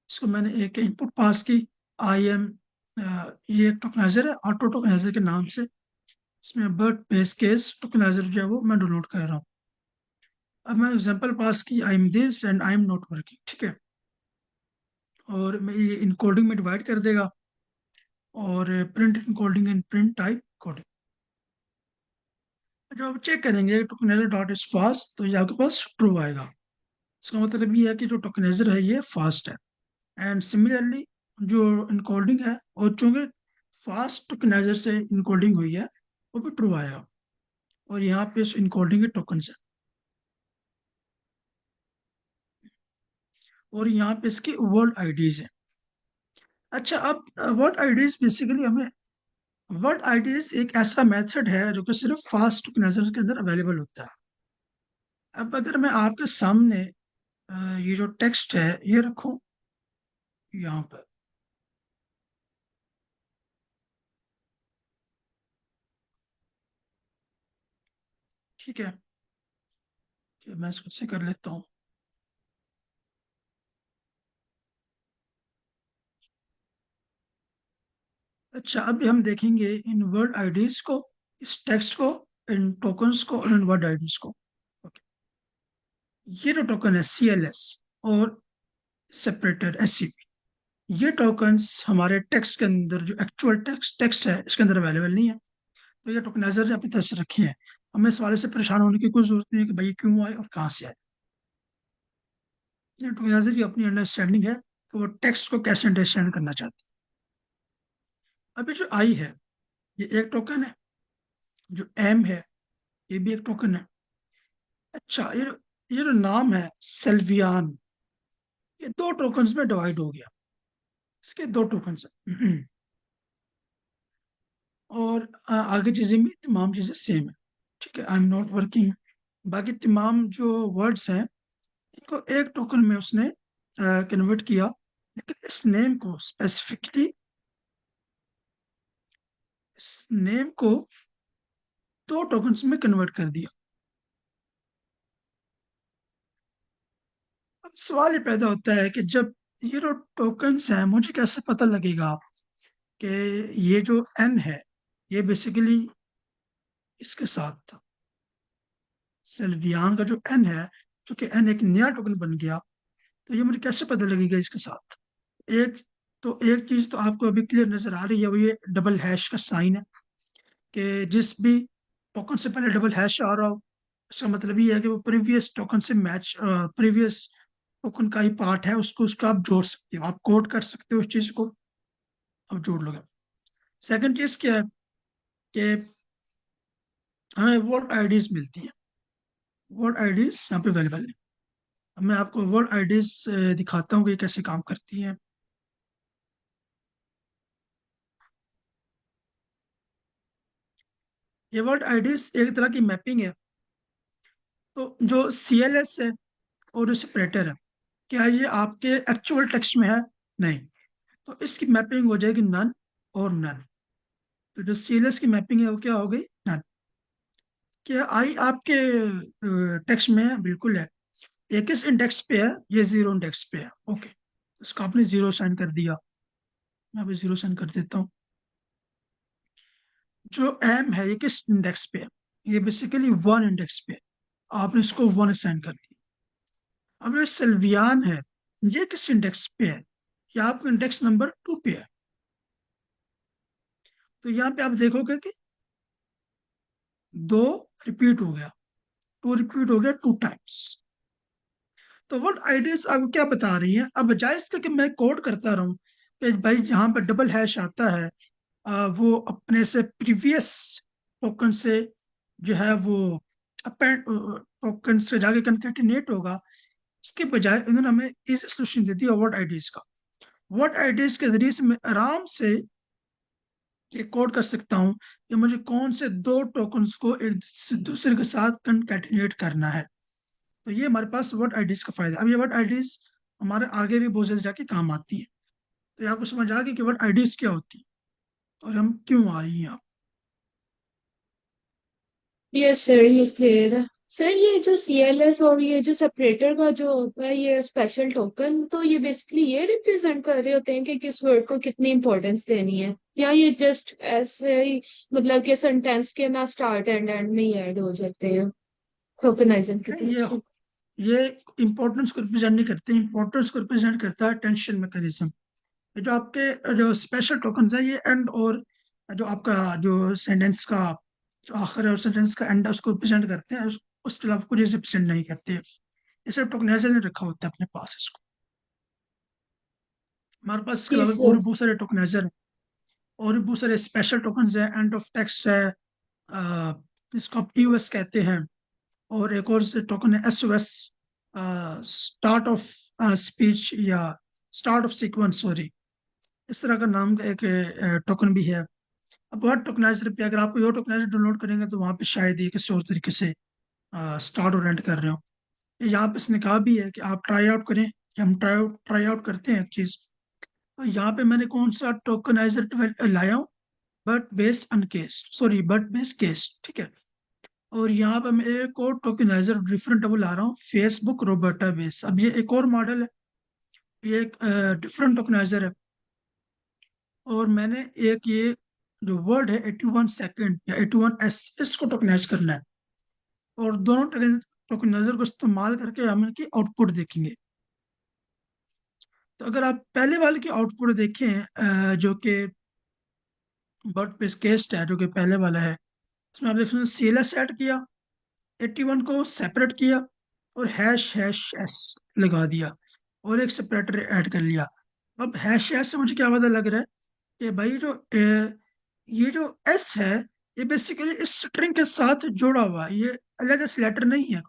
इसको मैंने एक इनपुट पास की, आई एम, ये एक टोकनाइजर है ऑटो टोकनाइजर के नाम से। इसमें बर्ड बेस केस टोकनाइजर जो है वो मैं डाउनलोड कर रहा हूँ। अब मैं एग्जांपल पास की, I am this and I am not working, ठीक है। और मैं ये इनकोडिंग में डिवाइड कर देगा, और print encoding and print type coding. जब आप चेक करेंगे टोकनाइजर डॉट इज फास्ट, तो ये आपके पास ट्रू आएगा। इसका मतलब ये है कि जो टोकनाइजर है ये फास्ट है। एंड सिमिलरली जो इनकोडिंग है, और चूंकि फास्ट टोकनाइजर से इनकोडिंग हुई है, वो भी ट्रू आएगा। और यहाँ पे इनकोडिंग के टोकन है, और यहाँ पे इसकी वर्ड आईडीज है। अच्छा, अब वर्ड आईडीज बेसिकली हमें वर्ड आईडीज एक ऐसा मेथड है जो कि सिर्फ फास्ट टोकनाइजर के अंदर अवेलेबल होता है। अब अगर मैं आपके सामने ये जो टेक्स्ट है ये रखूं यहाँ पर, ठीक है। कि मैं इसको से कर लेता हूँ। अच्छा, अभी हम देखेंगे इन वर्ड आईडीज को, इस टेक्स्ट को, इन टोकन्स को और इन वर्ड आईडीज को। ओके, ये जो टोकन है CLS और सेपरेटर SCP, ये टोकन्स हमारे टेक्स्ट के अंदर, जो एक्चुअल टेक्स्ट टेक्स्ट है इसके अंदर अवेलेबल नहीं है। तो ये टोकनाइजर अपनी तरफ से रखे हैं। हमें इस वाले से परेशान होने की कोई जरूरत नहीं है कि भाई ये क्यों आए और कहाँ से आए। ये टोकनाइजर की अपनी अंडरस्टैंडिंग है कि वो टेक्स्ट को कैसे अंडरस्टैंड करना चाहते हैं। अभी जो आई है, ये एक टोकन है। जो M है, ये भी एक टोकन है। अच्छा, ये जो नाम है सेल्वियान, ये दो टोकन्स में डिवाइड हो गया। इसके दो टोकन्स हैं। और आगे चीजें भी तमाम चीजें सेम है। ठीक है, आई एम नॉट वर्किंग। बाकी तमाम जो वर्ड्स हैं इनको एक टोकन में उसने कन्वर्ट किया, लेकिन इस नेम को स्पेसिफिकली, इस नेम को दो टोकन्स में कन्वर्ट कर दिया। अब सवाल ये पैदा होता है कि जब ये जो टोकन्स हैं, मुझे कैसे पता लगेगा कि ये जो N है ये बेसिकली इसके साथ था। सेल्वियान का जो N है, चूंकि N एक नया टोकन बन गया, तो ये मुझे कैसे पता लगेगा इसके साथ। एक एक चीज तो आपको अभी क्लियर नजर आ रही है, वो ये डबल हैश का साइन है। कि जिस भी टोकन से पहले डबल हैश आ रहा हो, इसका मतलब ये है कि वो प्रीवियस टोकन से मैच, प्रीवियस टोकन का ही पार्ट है, उसको उसका आप जोड़ सकते हो, आप कोड कर सकते हो उस चीज को, आप जोड़ लोगे। सेकंड चीज क्या है कि हमें वर्ड आईडीज मिलती हैं। वर्ड आईडीज यहाँ पे अवेलेबल है। अब मैं आपको वर्ड आईडीज दिखाता हूँ कि ये कैसे काम करती हैं। ये वर्ड आईडीज एक तरह की मैपिंग है। तो जो CLS है और जो सेपरेटर है, क्या ये आपके एक्चुअल टेक्स्ट में है? नहीं। तो इसकी मैपिंग हो जाएगी नन और नन। तो जो CLS की मैपिंग है वो क्या हो गई? नन। क्या आई आपके टेक्स्ट में है? बिल्कुल है। ये किस इंडेक्स पे है? ये 0 इंडेक्स पे है। ओके, इसको आपने 0 साइन कर दिया। मैं अभी 0 साइन कर देता हूँ। जो M है ये किस इंडेक्स पे है? ये बेसिकली 1 इंडेक्स पे है। आपने इसको 1 साइन कर दिया। अब ये सेल्वियान है, ये किस इंडेक्स पे है? ये आपका इंडेक्स नंबर 2 पे है। तो यहाँ पे आप देखोगे कि दो रिपीट हो गया, टू रिपीट हो गया 2 टाइम्स। तो वर्ड आइडियाज आपको क्या बता रही हैं? अब बजाय इसके कि मैं कोड करता रहूं कि भाई यहाँ पर डबल हैश आता है, वो अपने से प्रीवियस टोकन से जो है वो अपेंड टोकन से जाके कंकेटिनेट होगा, इसके बजाय इन्होंने हमें इस सोल्यूशन दे दिया वर्ड आइडियाज का। वर्ड आइडियाज के जरिए से मैं आराम से ये कोड कर सकता हूँ कि मुझे कौन से दो टोकन्स को एक से दूसरे के साथ कंकैटिनेट करना है। तो ये हमारे पास वर्ड आईडीज का फायदा है। अब ये वर्ड आईडीज हमारे आगे भी बहुत ज्यादा जाके काम आती है। तो ये आपको समझ आ गई कि वर्ड आईडीज क्या होती है और हम क्यों आ रही हैं आप। यस सर, ये क्लियर है। सर, ये जो CLS और ये जो सेपरेटर का जो होता है ये स्पेशल टोकन, तो ये बेसिकली ये रिप्रेजेंट कर रहे होते हैं कि किस वर्ड को कितनी इंपॉर्टेंस देनी है, या ये जस्ट ऐसे ही मतलब कि सेंटेंस के ना स्टार्ट एंड एंड में ही ऐड हो जाते हैं टोकनाइजर की नहीं, तरफ से? ये इंपॉर्टेंस को रिप्रेजेंट नहीं करते। इंपॉर्टेंस को रिप्रेजेंट करता है टेंशन मैकेनिज्म। ये जो आपके जो स्पेशल टोकन्स है, ये एंड और जो आपका जो सेंटेंस का जो आखिर है और सेंटेंस का एंड है उसको रिप्रेजेंट करते हैं। उसके अलावा कुछ रिप्रेजेंट नहीं करते। ये सिर्फ टोकनाइजर ने रखा होता है अपने पास इसको। हमारे पास इसके जी अलावा और सर। भी बहुत सारे टोकनाइजर हैं और भी बहुत सारे स्पेशल टोकन्स हैं। एंड ऑफ टेक्स्ट है, इसको आप EOS कहते हैं। और एक और टोकन है SOS, स्टार्ट ऑफ स्पीच या स्टार्ट ऑफ सीक्वेंस, सॉरी। इस तरह का नाम का एक टोकन भी है। अब हर टोकनाइजर पे अगर आप कोई और टोकनाइजर डाउनलोड करेंगे तो वहाँ पे शायद ये किसी और तरीके से स्टार्ट और एंड कर रहे हो। यहाँ पे इसने कहा भी है कि आप ट्राई आउट करें, कि हम ट्राई आउट करते हैं एक चीज। तो यहाँ पे मैंने कौन सा टोकनाइजर लाया हूँ? But base uncased, sorry, but base cased, ठीक है। और यहाँ पे मैं एक और टोकेनाइजर डिफरेंट डबल ला रहा हूँ, फेसबुक रोबोटा बेस। अब ये एक और मॉडल है, ये एक डिफरेंट टोकेनाइजर है। और मैंने एक ये जो वर्ड है 81 सेकेंड या 81 एस, इसको टोकनाइज करना है। और दोनों टोकनाइजर को इस्तेमाल करके हम इनकी आउटपुट देखेंगे। तो अगर आप पहले वाले की आउटपुट देखें, जो कि वर्ड पेज केस्ट है, जो कि पहले वाला है, उसमें आप देखें CLS ऐड किया, 81 को सेपरेट किया, और हैश हैश एस लगा दिया, और एक सेपरेटर ऐड कर लिया। अब हैश एस से मुझे क्या पता लग रहा है कि भाई जो ये जो एस है, ये बेसिकली इस स्ट्रिंग के साथ जुड़ा हुआ है, ये अलग से लेटर नहीं है।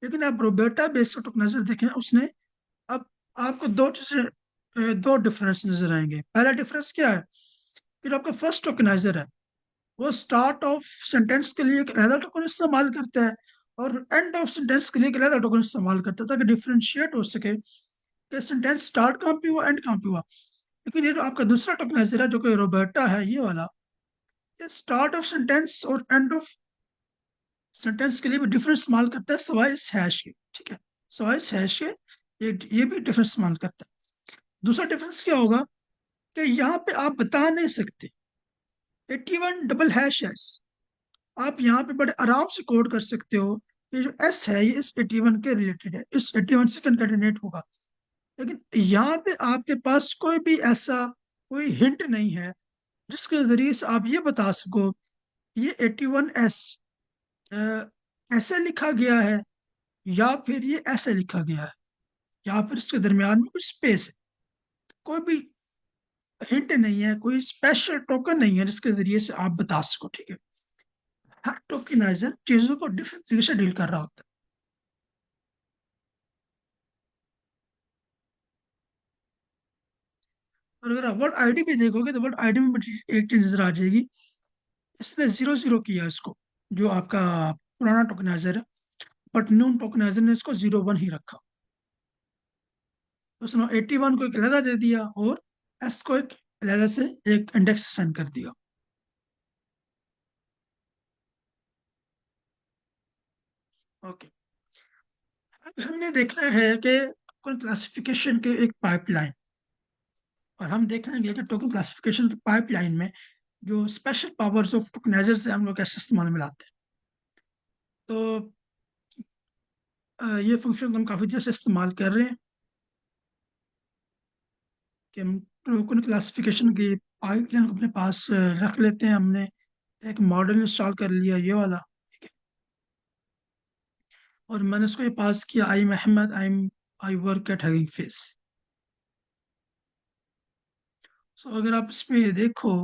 लेकिन आप रोबेटा बेस टोकनाइजर देखें, उसने अब आपको दो चीजें, दो डिफरेंस नजर आएंगे। पहला डिफरेंस क्या है कि जो आपका फर्स्ट टोकनाइजर है, वो स्टार्ट ऑफ सेंटेंस के लिए एक अलग टोकन इस्तेमाल करता है, और एंड ऑफ सेंटेंस के लिए एक अलग टोकन इस्तेमाल करता है, ताकि डिफ्रेंशिएट हो सके कि सेंटेंस स्टार्ट कहाँ पे हुआ, एंड कहाँ पे हुआ। लेकिन ये जो आपका दूसरा टोकनाइजर है, जो कि रोबर्टा है, ये वाला, ये स्टार्ट ऑफ सेंटेंस और एंड ऑफ सेंटेंस के लिए भी डिफरेंस इस्तेमाल करता है, सवाई इस हैश के। ठीक है, सवाई इस हैश के ये भी डिफरेंस इस्तेमाल करता है। दूसरा डिफरेंस क्या होगा कि यहाँ पे आप बता नहीं सकते 81 डबल हैश एस, आप यहाँ पे बड़े आराम से कोड कर सकते हो। ये जो एस है, ये इस 81 के रिलेटेड है, इस 81 से कंकैटिनेट होगा। लेकिन यहाँ पे आपके पास कोई भी ऐसा कोई हिंट नहीं है जिसके जरिए से आप ये बता सको ये 81 एस ऐसे लिखा गया है, या फिर ये ऐसे लिखा गया है, या फिर इसके दरमियान में कुछ स्पेस है। कोई भी हिंट नहीं है, कोई स्पेशल टोकन नहीं है जिसके जरिए से आप बता सको। ठीक है, हर टोकेनाइजर चीजों को डिफरेंट तरीके से डील कर रहा होता है। और अगर आप वर्ड आईडी भी देखोगे, तो वर्ड आईडी में मुझे एक चीज नजर आ जाएगी, इसने 0 0 किया इसको, जो आपका पुराना टोकेनाइजर है। बट न्यू टोकेनाइजर ने इसको 0 1 ही रखा। तो उसने 81 को एक अलग दे दिया, और एस को एक अलग से एक इंडेक्स सेंड कर दिया। ओके, अब हमने देखना है कि टोकन क्लासिफिकेशन के एक पाइपलाइन, और हम देखेंगे कि टोकन क्लासिफिकेशन की पाइपलाइन में जो स्पेशल पावर्स ऑफ टोकनाइजर से हम लोग कैसे इस्तेमाल में लाते हैं। तो ये फंक्शन हम काफ़ी देर से इस्तेमाल कर रहे हैं कि हम टोकन क्लासिफिकेशन की पाइपलाइन को अपने पास रख लेते हैं। हमने एक मॉडल इंस्टॉल कर लिया, ये वाला। ठीक है, और मैंने उसको ये पास किया, I am Ahmad, I work at Hugging Face. So अगर आप इसमें देखो,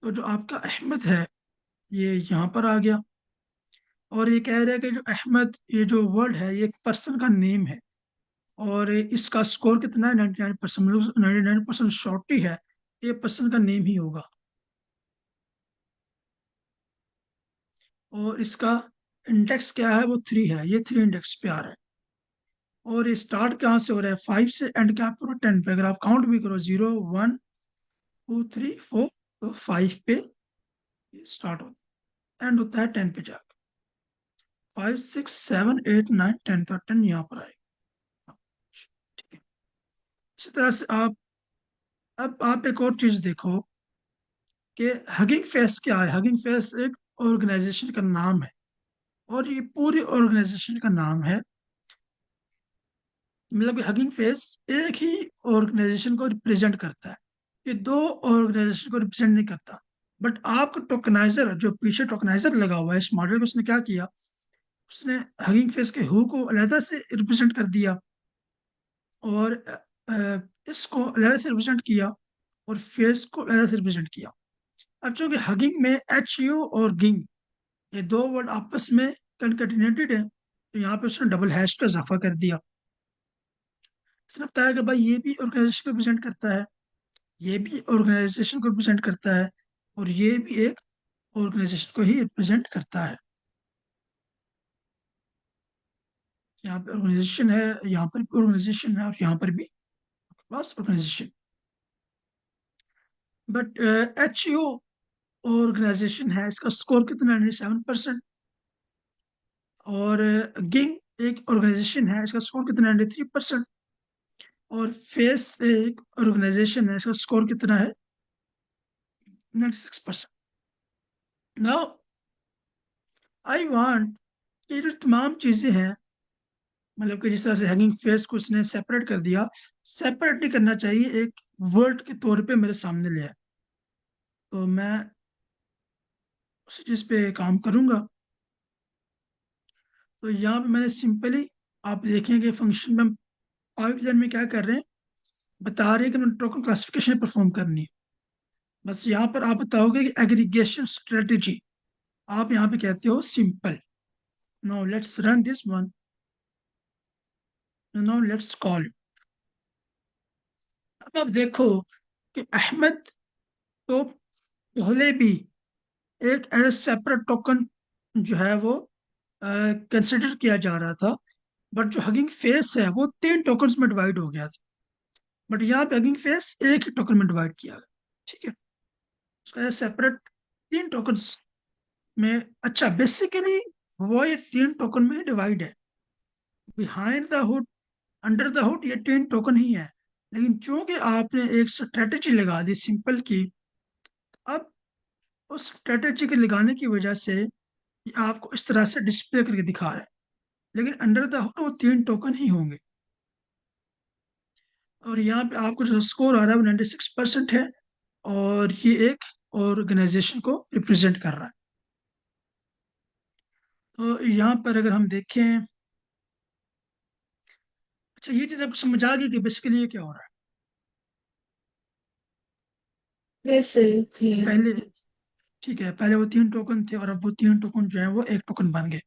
तो जो आपका अहमद है, ये यहाँ पर आ गया। और ये कह रहा है कि जो अहमद, ये जो वर्ड है, ये एक पर्सन का नेम है, और इसका स्कोर कितना है, 99%। मतलब 99% श्योरिटी है ये पर्सन का नेम ही होगा। और इसका इंडेक्स क्या है, वो 3 है, ये 3 इंडेक्स पे आ रहा है। और ये स्टार्ट कहाँ से हो रहा है, 5 से, एंड क्या पूरा 10 पे। अगर आप काउंट भी करो, 0 1 2 3 4, तो 5 पे स्टार्ट होता है, एंड होता है 10 पे जाकर। 5 6 7 8 9 10, तो 10 यहाँ पर आएगा। ठीक है, इसी तरह से आप, अब आप एक और चीज देखो कि हगिंग फेस क्या है। हगिंग फेस एक ऑर्गेनाइजेशन का नाम है, और ये पूरी ऑर्गेनाइजेशन का नाम है। मतलब कि हगिंग फेस एक ही ऑर्गेनाइजेशन को रिप्रेजेंट करता है, ये दो ऑर्गेनाइजेशन को रिप्रेजेंट नहीं करता। बट आपका टोकनाइजर, जो पीछे टोकनाइजर लगा हुआ है इस मॉडल में, उसने क्या किया, उसने हगिंग फेस के हु को अलहदा से रिप्रेजेंट कर दिया, और इसको अलहदा से रिप्रेजेंट किया, और फेस को अलहदा से रिप्रेजेंट किया। अब चूंकि हगिंग में HU और गिंग, ये दो वर्ड आपस में कंकैटिनेटेड है, तो यहाँ पे उसने डबल हैश का इजाफा कर दिया। उसने बताया कि भाई ये भी ऑर्गेनाइजेशन को रिप्रेजेंट करता है, ये भी ऑर्गेनाइजेशन को रिप्रेजेंट करता है, और ये भी एक ऑर्गेनाइजेशन को ही रिप्रेजेंट करता है। यहाँ पे ऑर्गेनाइजेशन है, यहाँ पर भी ऑर्गेनाइजेशन है, और यहाँ पर भी बस ऑर्गेनाइजेशन। बट HU ऑर्गेनाइजेशन है, इसका स्कोर कितना है, 97%। और गिंग एक ऑर्गेनाइजेशन है, इसका स्कोर कितना है? 93%। और फेस एक ऑर्गेनाइजेशन है, इसका स्कोर कितना है? 96%। नाउ आई वांट, ये जो तमाम चीजें हैं, मतलब कि जिस तरह से हैंगिंग फेस को उसने सेपरेट कर दिया, सेपरेट नहीं करना चाहिए, एक वर्ड के तौर पे मेरे सामने ले आए। तो मैं उस चीज पे काम करूंगा। तो यहाँ पे मैंने सिंपली, आप देखेंगे फंक्शन में पाइपलाइन में क्या कर रहे हैं, बता रहे हैं कि मैंने टोकन क्लासिफिकेशन परफॉर्म करनी है। बस यहाँ पर आप बताओगे कि एग्रीगेशन स्ट्रेटेजी, आप यहाँ पे कहते हो simple. Now let's run this one, now let's call. अब आप देखो कि अहमद तो पहले भी एक एज सेपरेट टोकन जो है वो कंसिडर किया जा रहा था, बट जो हगिंग फेस है वो 3 टोकन्स में डिवाइड हो गया था। बट यहाँ पे हगिंग फेस एक ही टोकन में डिवाइड किया गया। ठीक है, उसका सेपरेट 3 टोकन्स में। अच्छा, बेसिकली वो ये 3 टोकन में डिवाइड है। Behind the hood, under the hood, ये 3 टोकन ही है। लेकिन चूंकि आपने एक स्ट्रेटेजी लगा दी सिंपल की, अब उस स्ट्रेटेजी के लगाने की वजह से ये आपको इस तरह से डिस्प्ले करके दिखा रहा है। लेकिन अंडर द हुड वो 3 टोकन ही होंगे। और यहाँ पे आपको जो स्कोर आ रहा है वो 96% है। और ये एक ऑर्गेनाइजेशन को रिप्रेजेंट कर रहा है। तो यहाँ पर अगर हम देखें, अच्छा ये चीज़ आपको समझ आ गई कि बेसिकली ये क्या हो रहा है? वैसे पहले, ठीक है, पहले वो 3 टोकन थे और अब वो 3 टोकन जो है वो एक टोकन बन गए।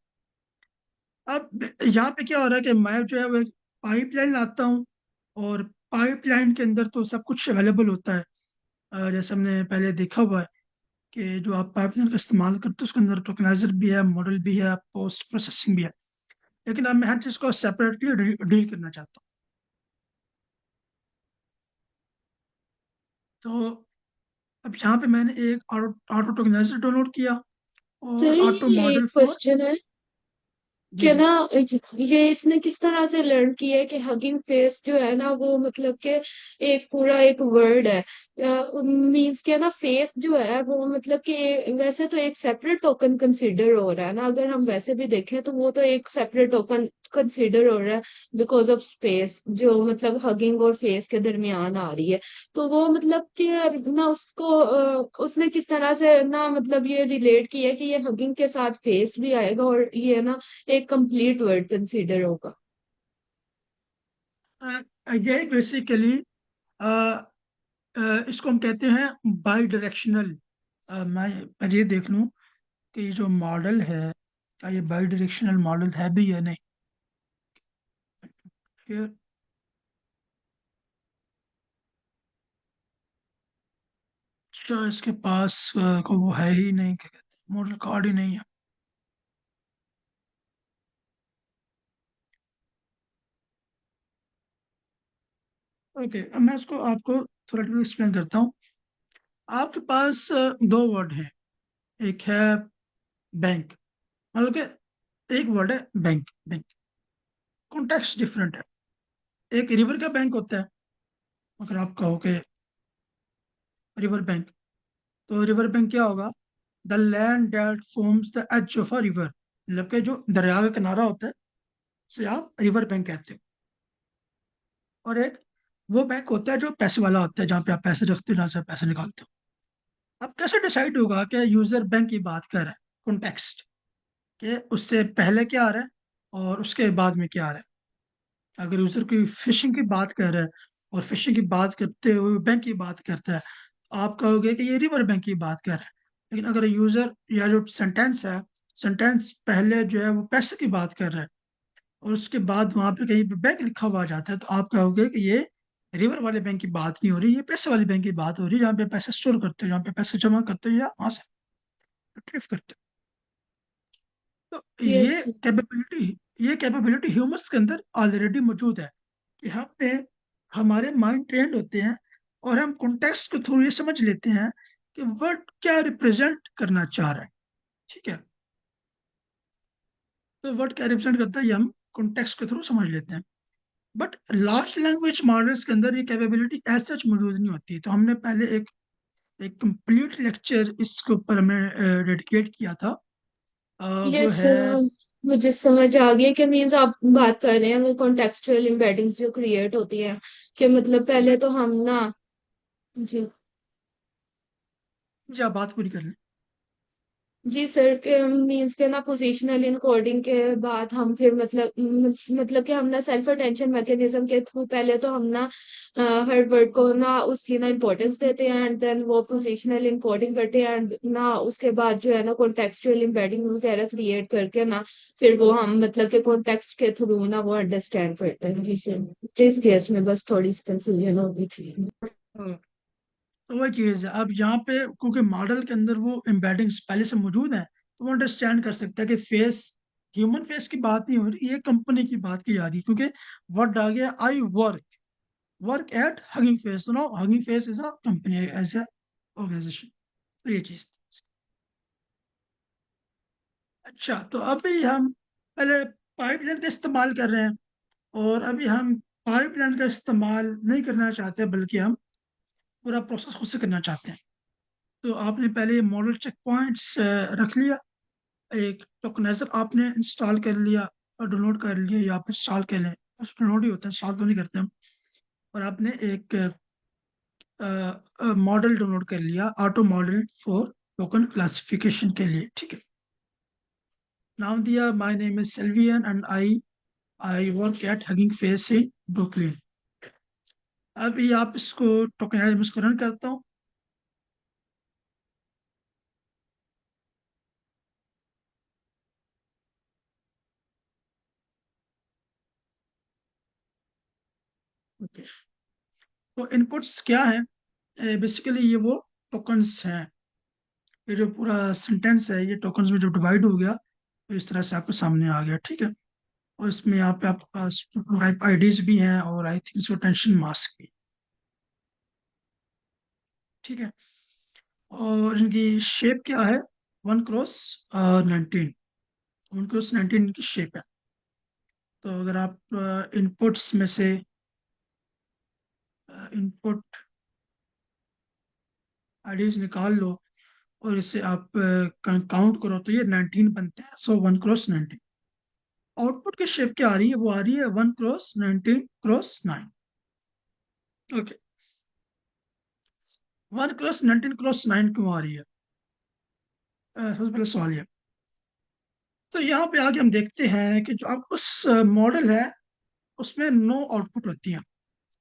अब यहाँ पे क्या हो रहा है कि मैं जो है वो एक पाइपलाइन लाता हूँ, और पाइपलाइन के अंदर तो सब कुछ अवेलेबल होता है। जैसे हमने पहले देखा हुआ है कि जो आप पाइपलाइन का इस्तेमाल करते हो उसके अंदर टोकनाइजर भी है, मॉडल भी है, पोस्ट प्रोसेसिंग भी है। लेकिन अब मैं हर चीज़ को सेपरेटली डील करना चाहता हूँ। तो अब यहाँ पे मैंने एक ऑटो ऑटो टोकनाइजर डाउनलोड किया, और चलिए ऑटो ये एक मॉडल फॉर। क्वेश्चन है जी कि जी। ना, ये इसने किस तरह से लर्न किया है कि हगिंग फेस जो है ना वो मतलब कि एक पूरा एक वर्ड है। मींस के ना फेस जो है वो मतलब कि वैसे तो एक सेपरेट टोकन कंसीडर हो रहा है ना, अगर हम वैसे भी देखें तो वो तो एक सेपरेट टोकन कंसीडर हो रहा है बिकॉज ऑफ स्पेस जो मतलब हगिंग और फेस के दरमियान आ रही है। तो वो मतलब कि ना उसको उसने किस तरह से ना मतलब ये रिलेट किया कि ये हगिंग के साथ फेस भी आएगा और ये ना एक कंप्लीट वर्ड कंसीडर होगा। ये बेसिकली इसको हम कहते हैं बाई डायरेक्शनल। मैं ये देख लूँ कि ये जो मॉडल है, क्या ये बाई डायरेक्शनल मॉडल है भी या नहीं। फिर क्या इसके पास को वो है ही नहीं, क्या कहते हैं, मॉडल कार्ड ही नहीं है। ओके, अब मैं इसको आपको थोड़ा एक्सप्लेन करता हूँ। आपके पास 2 वर्ड हैं। एक है बैंक, मतलब कि एक वर्ड है बैंक। बैंक कॉन्टेक्स्ट डिफरेंट है। एक रिवर का बैंक होता है, अगर आप कहो कि रिवर बैंक, तो रिवर बैंक क्या होगा? The land that forms the edge of a river, मतलब कि जो दरिया का किनारा होता है उसे आप रिवर बैंक कहते हो। और एक वो बैंक होता है जो पैसे वाला होता है, जहाँ पे आप पैसे रखते हो, जहाँ से आप पैसे निकालते हो। अब कैसे डिसाइड होगा कि यूजर बैंक की बात कर रहा है? कॉन्टेक्स्ट, कि उससे पहले क्या आ रहा है और उसके बाद में क्या आ रहा है। अगर यूजर कोई फिशिंग की बात कर रहा है और फिशिंग की बात करते हुए बैंक की बात करता है, तो आप कहोगे कि ये रिवर बैंक की बात कर रहा है। लेकिन अगर यूजर या जो सेंटेंस है, सेंटेंस पहले जो है वो पैसे की बात कर रहा है और उसके बाद वहां पे कहीं पे बैंक लिखा हुआ आ जाता है, तो आप कहोगे कि ये रिवर वाले बैंक की बात नहीं हो रही, ये पैसे वाले बैंक की बात हो रही है, जहाँ पे पैसे स्टोर करते हो, जहाँ पे पैसे जमा करते हो या वहां से रिट्रीव करते हो। तो यस। ये कैपेबिलिटी ह्यूमंस के अंदर ऑलरेडी मौजूद है, कि हम पे हमारे माइंड ट्रेंड होते हैं, और हम कॉन्टेक्स्ट के थ्रू ये समझ लेते हैं कि वर्ड क्या रिप्रेजेंट करना चाह रहा है। ठीक है। तो वर्ड क्या रिप्रेजेंट करता है ये हम कॉन्टेक्स्ट के थ्रू समझ लेते हैं। बट लार्ज लैंग्वेज मॉडल्स के अंदर ये कैपेबिलिटी एज सच मौजूद नहीं होती। तो हमने पहले एक कंप्लीट लेक्चर इसके ऊपर हमने डेडिकेट किया था। वो यस, है। मुझे समझ आ गया कि मीन्स आप बात कर रहे हैं वो कॉन्टेक्सचुअल एम्बेडिंग्स जो क्रिएट होती हैं, कि मतलब पहले तो हम ना। जी। जी आप बात पूरी कर लें। जी सर, के मीन्स के ना पोजिशनल इनकोडिंग के बाद हम फिर मतलब कि हम ना सेल्फ अटेंशन मैकेनिज्म के थ्रू पहले तो हम ना हर वर्ड को ना उसकी ना इम्पोर्टेंस देते हैं, एंड देन वो पोजिशनल इनकोडिंग करते हैं, एंड ना उसके बाद जो है ना कॉन्टेक्सचुअल एम्बेडिंग वगैरह क्रिएट करके ना फिर वो हम मतलब के कॉन्टेक्स्ट के थ्रू ना वो अंडरस्टैंड करते हैं। जी सर, जिस केस में बस थोड़ी सी कंफ्यूजन हो गई थी। तो वही चीज़ है। अब यहाँ पे क्योंकि मॉडल के अंदर वो एम्बेडिंग्स पहले से मौजूद है, तो वो अंडरस्टैंड कर सकता है कि फेस, ह्यूमन फेस की बात नहीं हो रही, ये कंपनी की बात की जा रही है। क्योंकि वर्ड आ गया I work at Hugging Face, no Hugging Face is a company as a organisation. तो ये चीज़। अच्छा, तो अभी हम पहले पाइपलाइन का इस्तेमाल कर रहे हैं, और अभी हम पाइपलाइन का इस्तेमाल नहीं करना चाहते, बल्कि हम पूरा प्रोसेस खुद से करना चाहते हैं। तो आपने पहले मॉडल चेक पॉइंट्स रख लिया, एक टोकनाइजर आपने इंस्टॉल कर लिया और डाउनलोड कर लिया, या आप इंस्टॉल कर लें, बस डाउनलोड ही होता है, इंस्टॉल तो नहीं करते हम। और आपने एक मॉडल डाउनलोड कर लिया, auto model for token classification के लिए, ठीक है। नाम दिया my name is Sylvain and I work at Hugging Face in Brooklyn. अब ये आप इसको टोकनाइज में इसको रन करता हूँ। ओके। तो इनपुट्स क्या है, बेसिकली ये वो टोकन्स हैं। ये जो पूरा सेंटेंस है ये टोकन्स में जो डिवाइड हो गया, तो इस तरह से आपके सामने आ गया, ठीक है। और इसमें यहाँ पे आपके पास टाइप आईडीज भी हैं, और आई थिंक इसको टेंशन मास्क भी, ठीक है। और इनकी शेप क्या है, 1x19, 1x19 की शेप है। तो अगर आप इनपुट्स में से इनपुट आईडीज निकाल लो, और इसे आप काउंट करो, तो ये 19 बनते हैं। सो 1x19। आउटपुट की शेप क्या आ रही है, वो आ रही है 1x19x9। ओके। 1x19x9 क्यों आ रही है, सबसे पहले सवाल ये। तो यहाँ पे आगे हम देखते हैं कि जो आप उस मॉडल है उसमें नो आउटपुट होती है।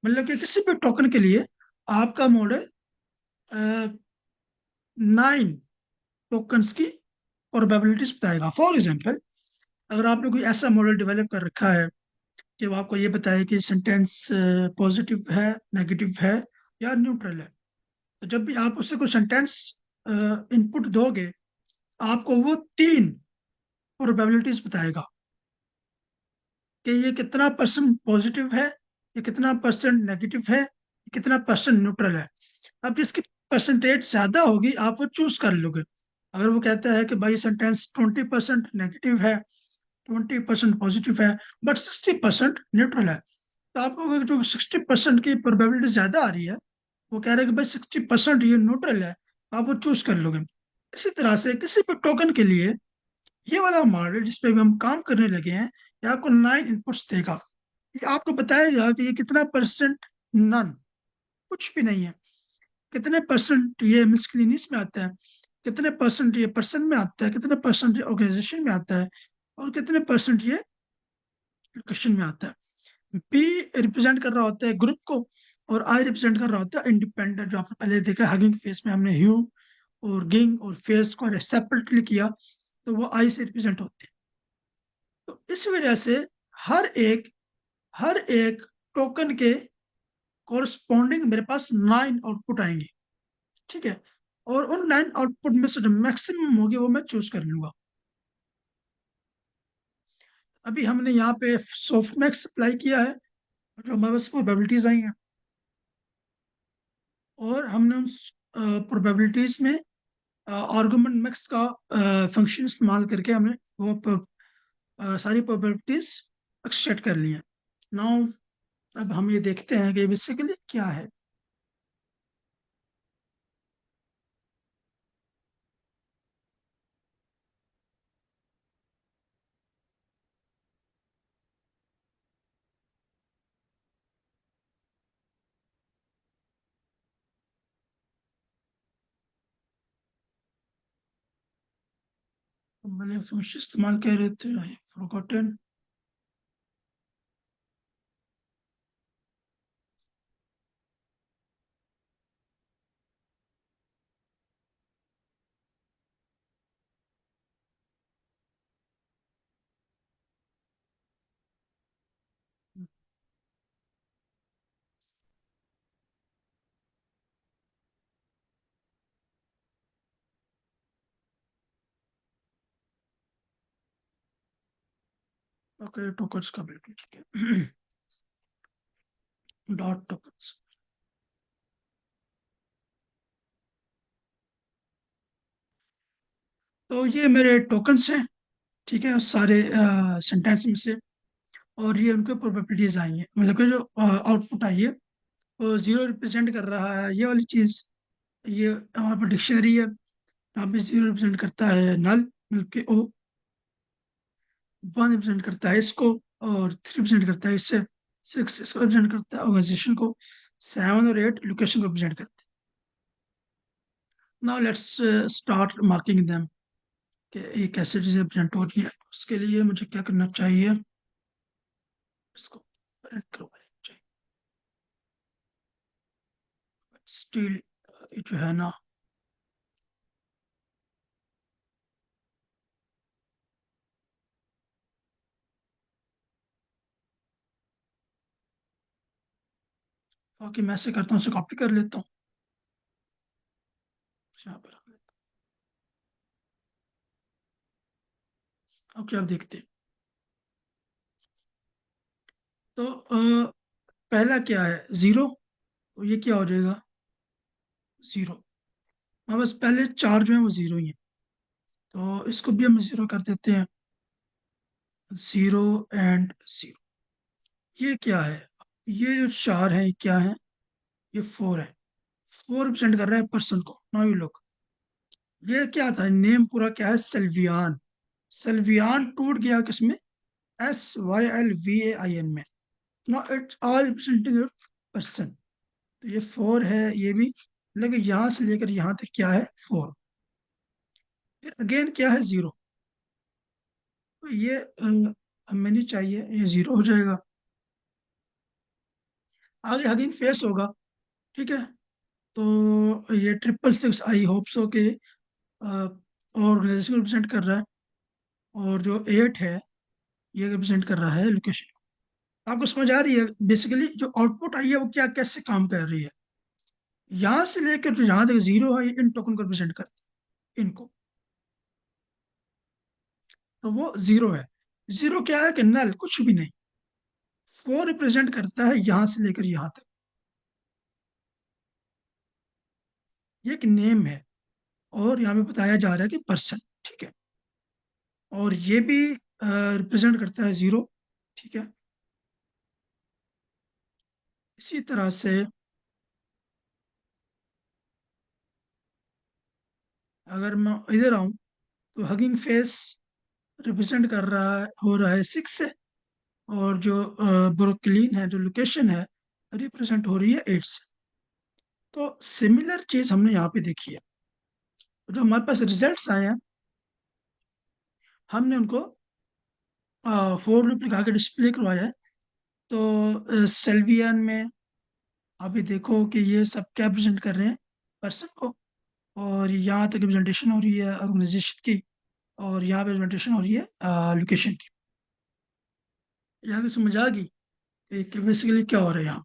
मतलब कि किसी भी टोकन के लिए आपका मॉडल 9 टोकन्स की प्रोबेबिलिटीज बताएगा। फॉर एग्जांपल, अगर आपने कोई ऐसा मॉडल डेवलप कर रखा है कि वो आपको ये बताए कि सेंटेंस पॉजिटिव है, नेगेटिव है, या न्यूट्रल है, तो जब भी आप उससे कोई सेंटेंस इनपुट दोगे, आपको वो 3 प्रोबेबिलिटीज बताएगा कि ये कितना परसेंट पॉजिटिव है, ये कितना परसेंट नेगेटिव है, ये कितना परसेंट न्यूट्रल है। अब जिसकी परसेंटेज ज्यादा होगी आप वो चूज कर लोगे। अगर वो कहता है कि भाई सेंटेंस 20% नेगेटिव है, 20% पॉजिटिव है, बट 60% न्यूट्रल है, तो आपको जो 60% की प्रोबेबिलिटी ज्यादा आ रही है, वो कह रहे हैं कि भाई 60% ये न्यूट्रल है, तो आप वो चूज कर लोगे। इसी तरह से किसी भी टोकन के लिए ये वाला मॉडल जिस पे भी हम काम करने लगे हैं, ये आपको 9 इनपुट्स देगा। ये आपको बताएगा कि ये कितना परसेंट नन, कुछ भी नहीं है, कितने परसेंट ये मिसक्लिनिस में आता है, कितने परसेंट ये पर्सन में आता है, कितने परसेंट ये ऑर्गेनाइजेशन में आता है, और कितने परसेंट ये क्वेश्चन में आता है। पी रिप्रेजेंट कर रहा होता है ग्रुप को, और आई रिप्रेजेंट कर रहा होता है इंडिपेंडेंट। जो आपने पहले देखा हगिंग फेस में हमने ह्यू और गिंग और फेस को सेपरेटली किया, तो वो आई से रिप्रेजेंट होते हैं। तो इस वजह से हर एक हर एक टोकन के कोरस्पॉन्डिंग मेरे पास 9 आउटपुट आएंगे, ठीक है। और उन 9 आउटपुट में से जो मैक्सिमम होगी वो मैं चूज कर लूंगा। अभी हमने यहाँ पे सॉफ्ट मैक्स अप्लाई किया है, जो हमारे पास प्रोबेबिलिटीज आई हैं, और हमने उन प्रोबेबिलिटीज में आर्गुमेंट मैक्स का फंक्शन इस्तेमाल करके हमने वो सारी प्रोबेबिलिटीज एक्सट्रैक्ट कर ली हैं। नाउ अब हम ये देखते हैं कि बेसिकली क्या है। तो मैंने फिश इस्तेमाल कर रहे थे, फॉरगॉटन। ओके, टोकन्स का बिल्कुल ठीक है। Dot tokens. तो ये मेरे टोकन्स हैं, ठीक है, सारे सेंटेंस में से। और ये उनके प्रोबेबिलिटीज आई हैं, मतलब कि जो आउटपुट आई है वो जीरो रिप्रेजेंट कर रहा है, ये वाली चीज। ये हमारे पास डिक्शनरी है, यहाँ पे जीरो रिप्रेजेंट करता है नल, मतलब कि ओ। वन रिप्रेजेंट करता है इसको, और थ्री रिप्रेजेंट करता है इससे। सिक्स इसको रिप्रेजेंट करता है ऑर्गेनाइजेशन को। सेवन और एट लोकेशन को रिप्रेजेंट करते हैं। Now let's start marking them, कि ये कैसे चीजें रिप्रेजेंट हो रही है। उसके लिए मुझे क्या करना चाहिए, इसको करवाना चाहिए। स्टिल ये जो है ना, बाकी मैं ऐसे करता हूँ, उसे कॉपी कर लेता हूँ, यहाँ पर रख लेता हूँ। ओके, अब देखते हैं। तो पहला क्या है, जीरो। तो ये क्या हो जाएगा, जीरो। हाँ, बस पहले चार जो है वो जीरो ही है, तो इसको भी हम जीरो कर देते हैं। Zero and zero. ये क्या है, ये जो चार है ये क्या है, ये फोर है। फोर रिप्रेजेंट कर रहा है पर्सन को। नाउ यू लुक, ये क्या था, नेम पूरा क्या है, सल्वियान। सल्वियान टूट गया किसमें, SYLVAIN में। Now it's all representing person. तो ये फोर है ये भी, लेकिन यहाँ से लेकर यहाँ तक क्या है, फोर। फिर अगेन क्या है, जीरो। तो ये हमें नहीं चाहिए, ये जीरो हो जाएगा। आगे अगेन फेस होगा, ठीक है। तो ये triple six, I hope so के ऑर्गेनाइजेशन रिप्रेजेंट कर रहा है। और जो एट है ये रिप्रेजेंट कर रहा है लोकेशन। आपको समझ आ रही है बेसिकली जो आउटपुट आई है वो क्या कैसे काम कर रही है। यहाँ से लेकर जो यहाँ तक जीरो है, ये इन टोकन को रिप्रेजेंट करते हैं, इनको। तो वो जीरो है। जीरो क्या है कि नल, कुछ भी नहीं। फोर रिप्रेजेंट करता है यहाँ से लेकर यहाँ तक। ये एक नेम है, और यहाँ पे बताया जा रहा है कि पर्सन, ठीक है। और ये भी रिप्रेजेंट करता है जीरो, ठीक है। इसी तरह से अगर मैं इधर आऊँ, तो हगिंग फेस रिप्रेजेंट कर रहा है, हो रहा है सिक्स से। और जो ब्रुकलिन है, जो लोकेशन है, रिप्रेजेंट हो रही है एट से। तो सिमिलर चीज हमने यहाँ पे देखी है। जो हमारे पास रिजल्ट्स आए हैं, हमने उनको फोर लूप लगा के डिस्प्ले करवाया है। तो सेल्वियन में अभी देखो कि ये सब क्या प्रेजेंट कर रहे हैं, पर्सन को। और यहाँ तक रिप्रेजेंटेशन हो रही है ऑर्गेनाइजेशन की, और यहाँ पे प्रेजेंटेशन हो रही है लोकेशन की। यहाँ पे समझ आ गई कि बेसिकली क्या हो रहा है यहाँ।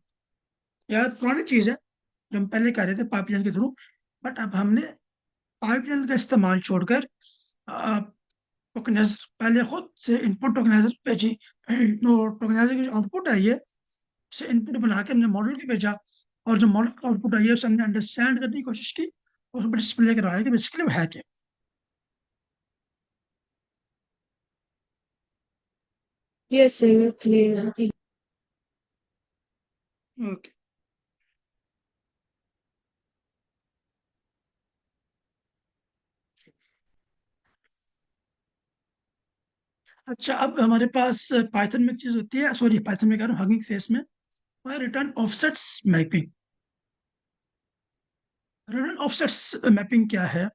यार पुरानी चीज़ है जो हम पहले कर रहे थे पाइपलाइन के थ्रू, बट अब हमने पाइपलाइन का इस्तेमाल छोड़कर टोकनाइजर, पहले खुद से इनपुट टोकनाइजर भेजी, और टोकनाइजर की जो आउटपुट आई है उसे इनपुट बना के हमने मॉडल को भेजा। और जो मॉडल का आउटपुट आई है उसे हमने अंडरस्टैंड करने की कोशिश की, और उस पर डिस्प्ले करवाया कि बेसिकली वो है क्या। Yes sir, clear. ओके। अच्छा, अब हमारे पास पाइथन में एक चीज होती है, सॉरी पाइथन में कह रहा हूँ, हगिंग फेस में, return offsets mapping. Return offsets mapping क्या है?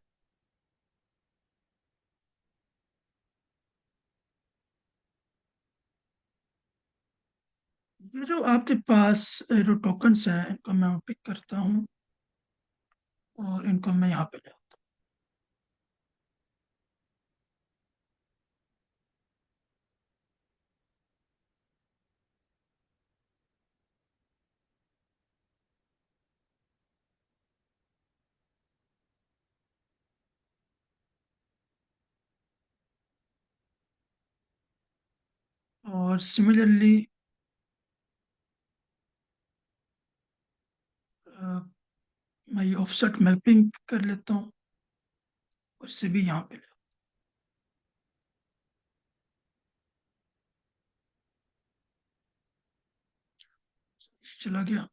ये जो आपके पास जो टोकन्स हैं, इनको मैं पिक करता हूँ और इनको मैं यहाँ पे ले आता हूँ। और सिमिलरली मैं ये ऑफसेट मैपिंग कर लेता हूँ, और इसे भी यहाँ पे ले चला गया।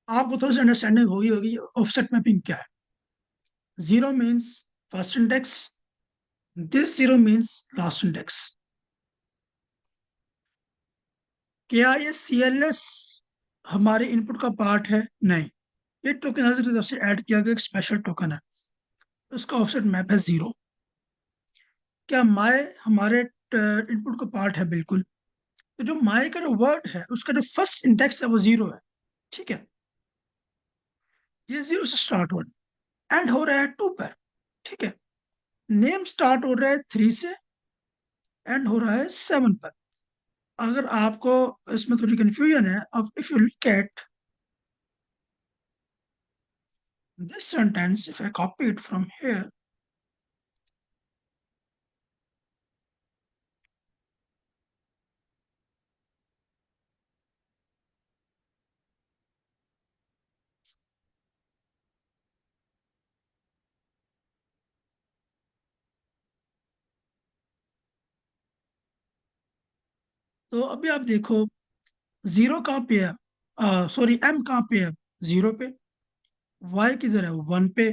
आपको थोड़ी सी अंडरस्टैंडिंग होगी होगी ऑफसेट मैपिंग क्या है। Zero means first index, this zero means last index. क्या ये CLS हमारे इनपुट का पार्ट है? नहीं। ये टोकनाइजर की तरफ से ऐड किया गया एक स्पेशल टोकन है, उसका ऑफसेट मैप है 0। क्या माई हमारे इनपुट का पार्ट है? बिल्कुल। तो जो माई का जो वर्ड है, उसका जो फर्स्ट इंडेक्स है वो 0 है। ठीक है, ये 0 से स्टार्ट हो रहा है, एंड हो रहा है 2 पर। ठीक है, नेम स्टार्ट हो रहा है 3 से, एंड हो रहा है 7 पर। अगर आपको इसमें थोड़ी कंफ्यूजन है, अब if you look at this sentence, if I copy it from here, तो अभी आप देखो, 0 कहाँ पे है, सॉरी एम कहाँ पे है? 0 पे। वाई किधर है? 1 पे।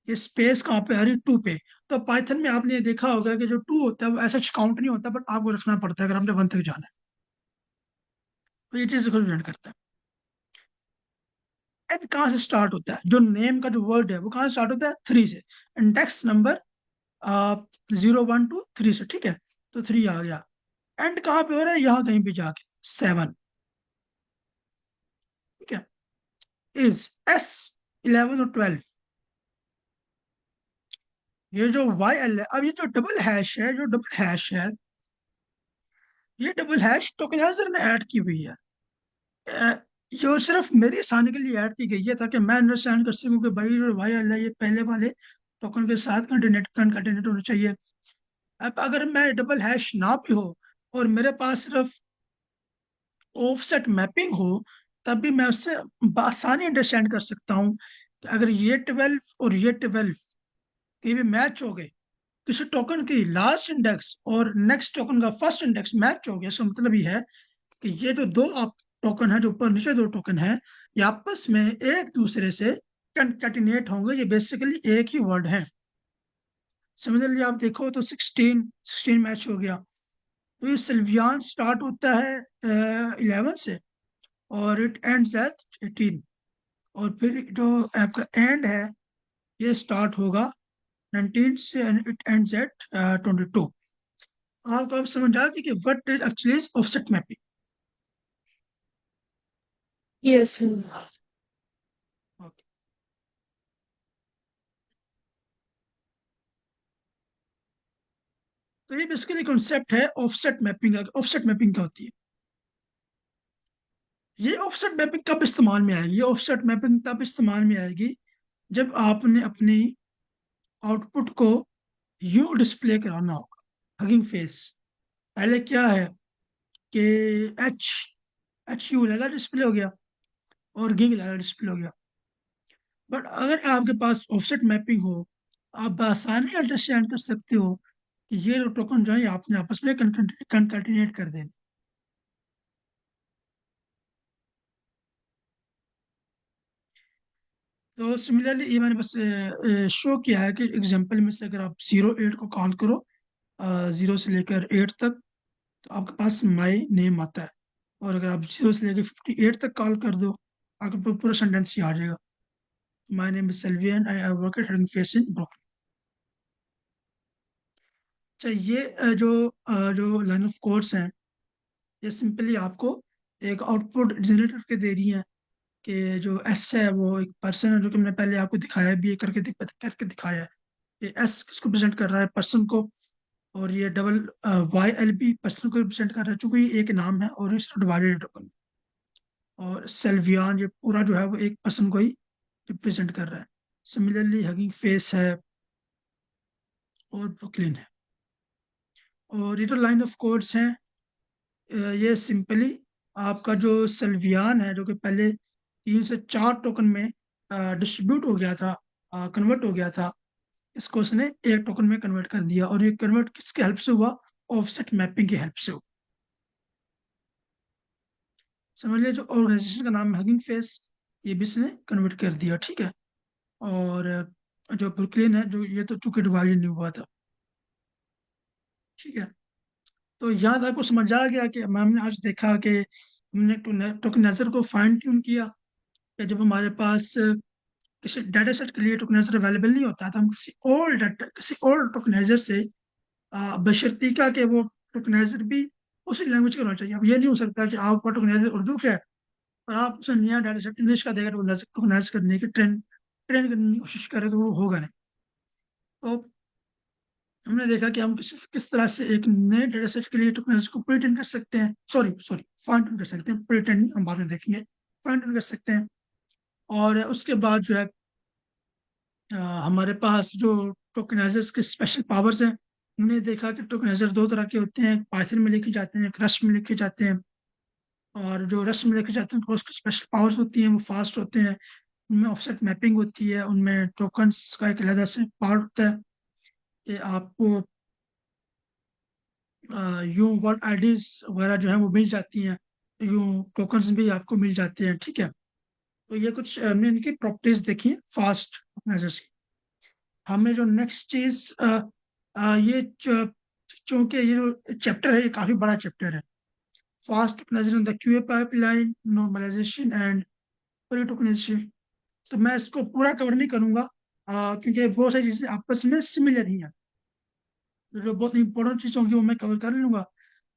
ये स्पेस कहाँ पे आ रही? 2 पे। तो पाइथन में आपने ये देखा होगा कि जो 2 होता है वो ऐसा काउंट नहीं होता, बट आपको रखना पड़ता है अगर आपने 1 तक जाना है। तो ये चीज को डिपेंड करता है। एंड कहाँ से स्टार्ट होता है? जो नेम का जो वर्ड है वो कहाँ से स्टार्ट होता है? 3 से। इंडेक्स नंबर 0 1 2 3 से। ठीक है, तो 3 आ गया। एंड कहाँ पे हो रहा है? यहाँ कहीं पे जाके 7। ठीक है, इज S11 और 12। ये जो YL है, अब ये जो डबल हैश है, जो डबल हैश है, ये डबल हैश टोकनाइजर ने ऐड की हुई है। अ, ये सिर्फ मेरी आसानी के लिए ऐड की गई है, ताकि मैं अंडरस्टैंड कर सकूं कि भाई जो YL है ये पहले वाले टोकन के साथ कंटेनेट होना चाहिए। अब अगर मैं डबल हैश ना भी हो और मेरे पास सिर्फ ऑफसेट मैपिंग हो, तब भी मैं उससे आसानी अंडरस्टैंड कर सकता हूँ कि अगर ये 12 और ये 12 कहीं भी मैच हो गए, किसी टोकन की लास्ट इंडेक्स और नेक्स्ट टोकन का फर्स्ट इंडेक्स मैच हो गया, इसका मतलब ये है कि ये जो दो आप टोकन है, जो ऊपर नीचे दो टोकन है, ये आपस में एक दूसरे से कंकैटिनेट होंगे। ये बेसिकली एक ही वर्ड है। सिमिलरली आप देखो तो 16 मैच हो गया। तो ये सिल्वियान स्टार्ट होता है 11 से, और इट एंड्स एट 18। और फिर जो आपका एंड है, ये स्टार्ट होगा 19 से एंड इट एंड्स एट 22। आपको अब समझ आ गई कि what is actually offset mapping. Yes. तो ये बेसिकली कॉन्सेप्ट है ऑफसेट मैपिंग। ऑफसेट मैपिंग क्या होती है? ये ऑफसेट मैपिंग कब इस्तेमाल में आएगी? ये ऑफसेट मैपिंग तब इस्तेमाल में आएगी जब आपने अपनी आउटपुट को यू डिस्प्ले कराना होगा, हगिंग फेस। पहले क्या है कि एच एच यू लगा डिस्प्ले हो गया। और ग्रीन कलर डिस्प्ले हो गया। बट अगर आपके पास ऑफसेट मैपिंग हो, आप बआसानी अंडरस्टैंड कर सकते हो कि ये टोकन जो है आपने आपस में कंकैटिनेट कर देना। तो सिमिलरली ये मैंने बस शो किया है कि एग्जांपल में से अगर आप 08 को काउंट करो, 0 से लेकर 8 तक, तो आपके पास माई नेम आता है। और अगर आप 0 से लेकर 58 तक कॉल कर दो, आपके पास पूरा सेंटेंस ही आ जाएगा। My name is Selvi and I work at Hugging Face in Brooklyn. अच्छा, ये जो लाइन ऑफ कोड्स हैं, ये सिंपली आपको एक आउटपुट जनरेट करके दे रही है कि जो एस है वो एक पर्सन है, जो कि मैंने पहले आपको दिखाया भी है, करके दिखाया है। ये एस किसको प्रेजेंट कर रहा है, पर्सन को। और ये double Y L B person को रिप्रेजेंट कर रहा है, चूंकि ये एक नाम है और इस डिवाइडेड टोकन। और सेल्वियान ये पूरा जो है वो एक पर्सन को ही रिप्रेजेंट कर रहा है। सिमिलरली हगिंग फेस है और ब्रुकलिन है। और ये जो लाइन ऑफ कोड्स हैं, ये सिंपली आपका जो सेल्वियान है, जो कि पहले 3 से 4 टोकन में डिस्ट्रीब्यूट हो गया था, कन्वर्ट हो गया था, इसको उसने एक टोकन में कन्वर्ट कर दिया। और ये कन्वर्ट किसके हेल्प से हुआ? ऑफसेट मैपिंग की हेल्प से हुआ। समझ लिया, जो ऑर्गेनाइजेशन का नाम है हगिंग फेस, ये भी इसने कन्वर्ट कर दिया, ठीक है। और जो ब्रुकलिन है, जो ये तो चूंकि डिवाइड नहीं हुआ था, ठीक है। तो यहाँ तक आपको समझ आ गया कि हमने आज देखा कि हमने टोकनाइजर को फाइन ट्यून किया, कि जब हमारे पास किसी डाटा सेट के लिए टोकनाइजर अवेलेबल नहीं होता, तो हम किसी और टोकनाइजर से बशर्तीका के वो टोकनाइजर भी उसी लैंग्वेज का होना चाहिए। अब ये नहीं हो सकता कि आपका टोकनाइजर उर्दू का है और आप उसे नया डाटा सेट इंग्लिश का देकर टोकनाइज करने की ट्रेन करने की कोशिश करें, तो वो होगा नहीं। तो हमने देखा कि हम किस तरह से एक नए डेटा सेट के लिए टोकनाइज को प्रिटेंड कर सकते हैं, सॉरी सॉरी फाइन ट्यून कर सकते हैं, प्रिटेंड हम बाद में देखेंगे, फाइन ट्यून कर सकते हैं। और उसके बाद जो है हमारे पास जो टोकनाइजर्स के स्पेशल पावर्स हैं, हमने देखा कि टोकनाइजर दो तरह के होते हैं, पाइथन में लिखे जाते हैं, एक रस्ट में लिखे जाते हैं। और जो रस्ट में लिखे जाते हैं तो उसकी स्पेशल पावर्स होती हैं, वो फास्ट होते हैं, उनमें ऑफसेट मैपिंग होती है, उनमें टोकन्स का एक अलग से पार्ट होता है कि आपको यूं वर्ड आईडीज वगैरह जो है वो मिल जाती हैं, यूं टोकन्स भी आपको मिल जाते हैं, ठीक है। तो ये कुछ हमने इनकी प्रॉपर्टीज देखी फास्ट टोकनाइजर्स की। हमने जो नेक्स्ट चीज ये चूंकि ये जो चैप्टर है, ये काफी बड़ा चैप्टर है, fast tokenisation in the QA pipeline, normalisation and pre tokenisation. तो मैं इसको पूरा कवर नहीं करूंगा, क्योंकि बहुत सारी चीजें आपस में सिमिलर ही हैं। तो जो बहुत इंपॉर्टेंट चीज होंगी वो मैं कवर कर लूंगा।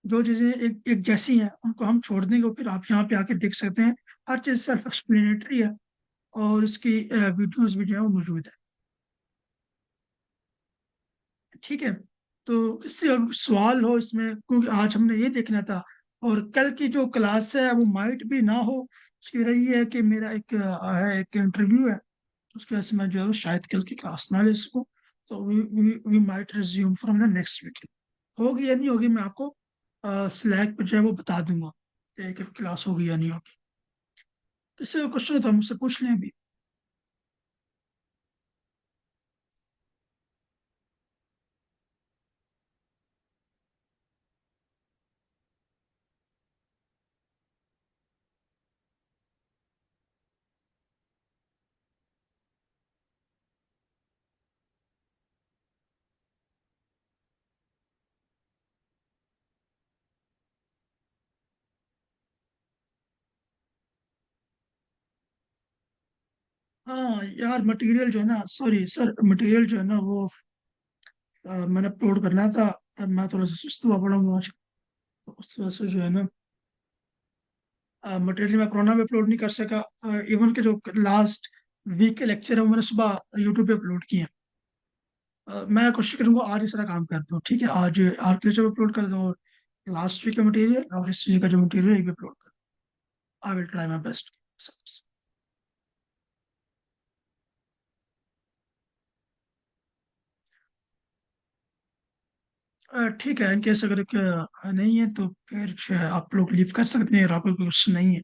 जो चीजें एक एक जैसी हैं उनको हम छोड़ देंगे, और फिर आप यहाँ पे आके देख सकते हैं। हर चीज सेल्फ एक्सप्लेनेटरी है, और इसकी वीडियोस भी जो है वो मौजूद है, ठीक है। तो इससे अगर सवाल हो इसमें, क्योंकि आज हमने ये देखना था, और कल की जो क्लास है वो माइट भी ना हो। उसकी वजह ये है कि मेरा एक इंटरव्यू है, उसकी वजह से मैं जो है वो शायद कल की क्लास ना ले सकूँ। तो we might resume from the next week. होगी या नहीं होगी मैं आपको स्लैक पे जो है वो बता दूंगा कि क्लास होगी या नहीं होगी। किसी का क्वेश्चन तो मुझसे पूछ लें अभी। हाँ यार, मटेरियल जो है ना, सॉरी सर, मटेरियल जो है ना वो मैंने अपलोड करना था। अब मैं थोड़ा सा सुस्त हुआ पड़ा हूँ आज, तो उस वजह से जो है ना मटेरियल मैं कोरोना में अपलोड नहीं कर सका। इवन के जो लास्ट वीक के लेक्चर है वो मैंने सुबह यूट्यूब पे अपलोड किए हैं। मैं कोशिश करूंगा आज ही सारा काम कर दूँ, ठीक है। आज आर्क लेक्चर अपलोड कर दूँ, लास्ट वीक का मटेरियल और इस वीक का जो मटेरियल है ये भी अपलोड कर। I will try my best. ठीक है, इनकेस अगर नहीं है तो फिर जो है आप लोग लीव कर सकते हैं, और आपको क्वेश्चन नहीं है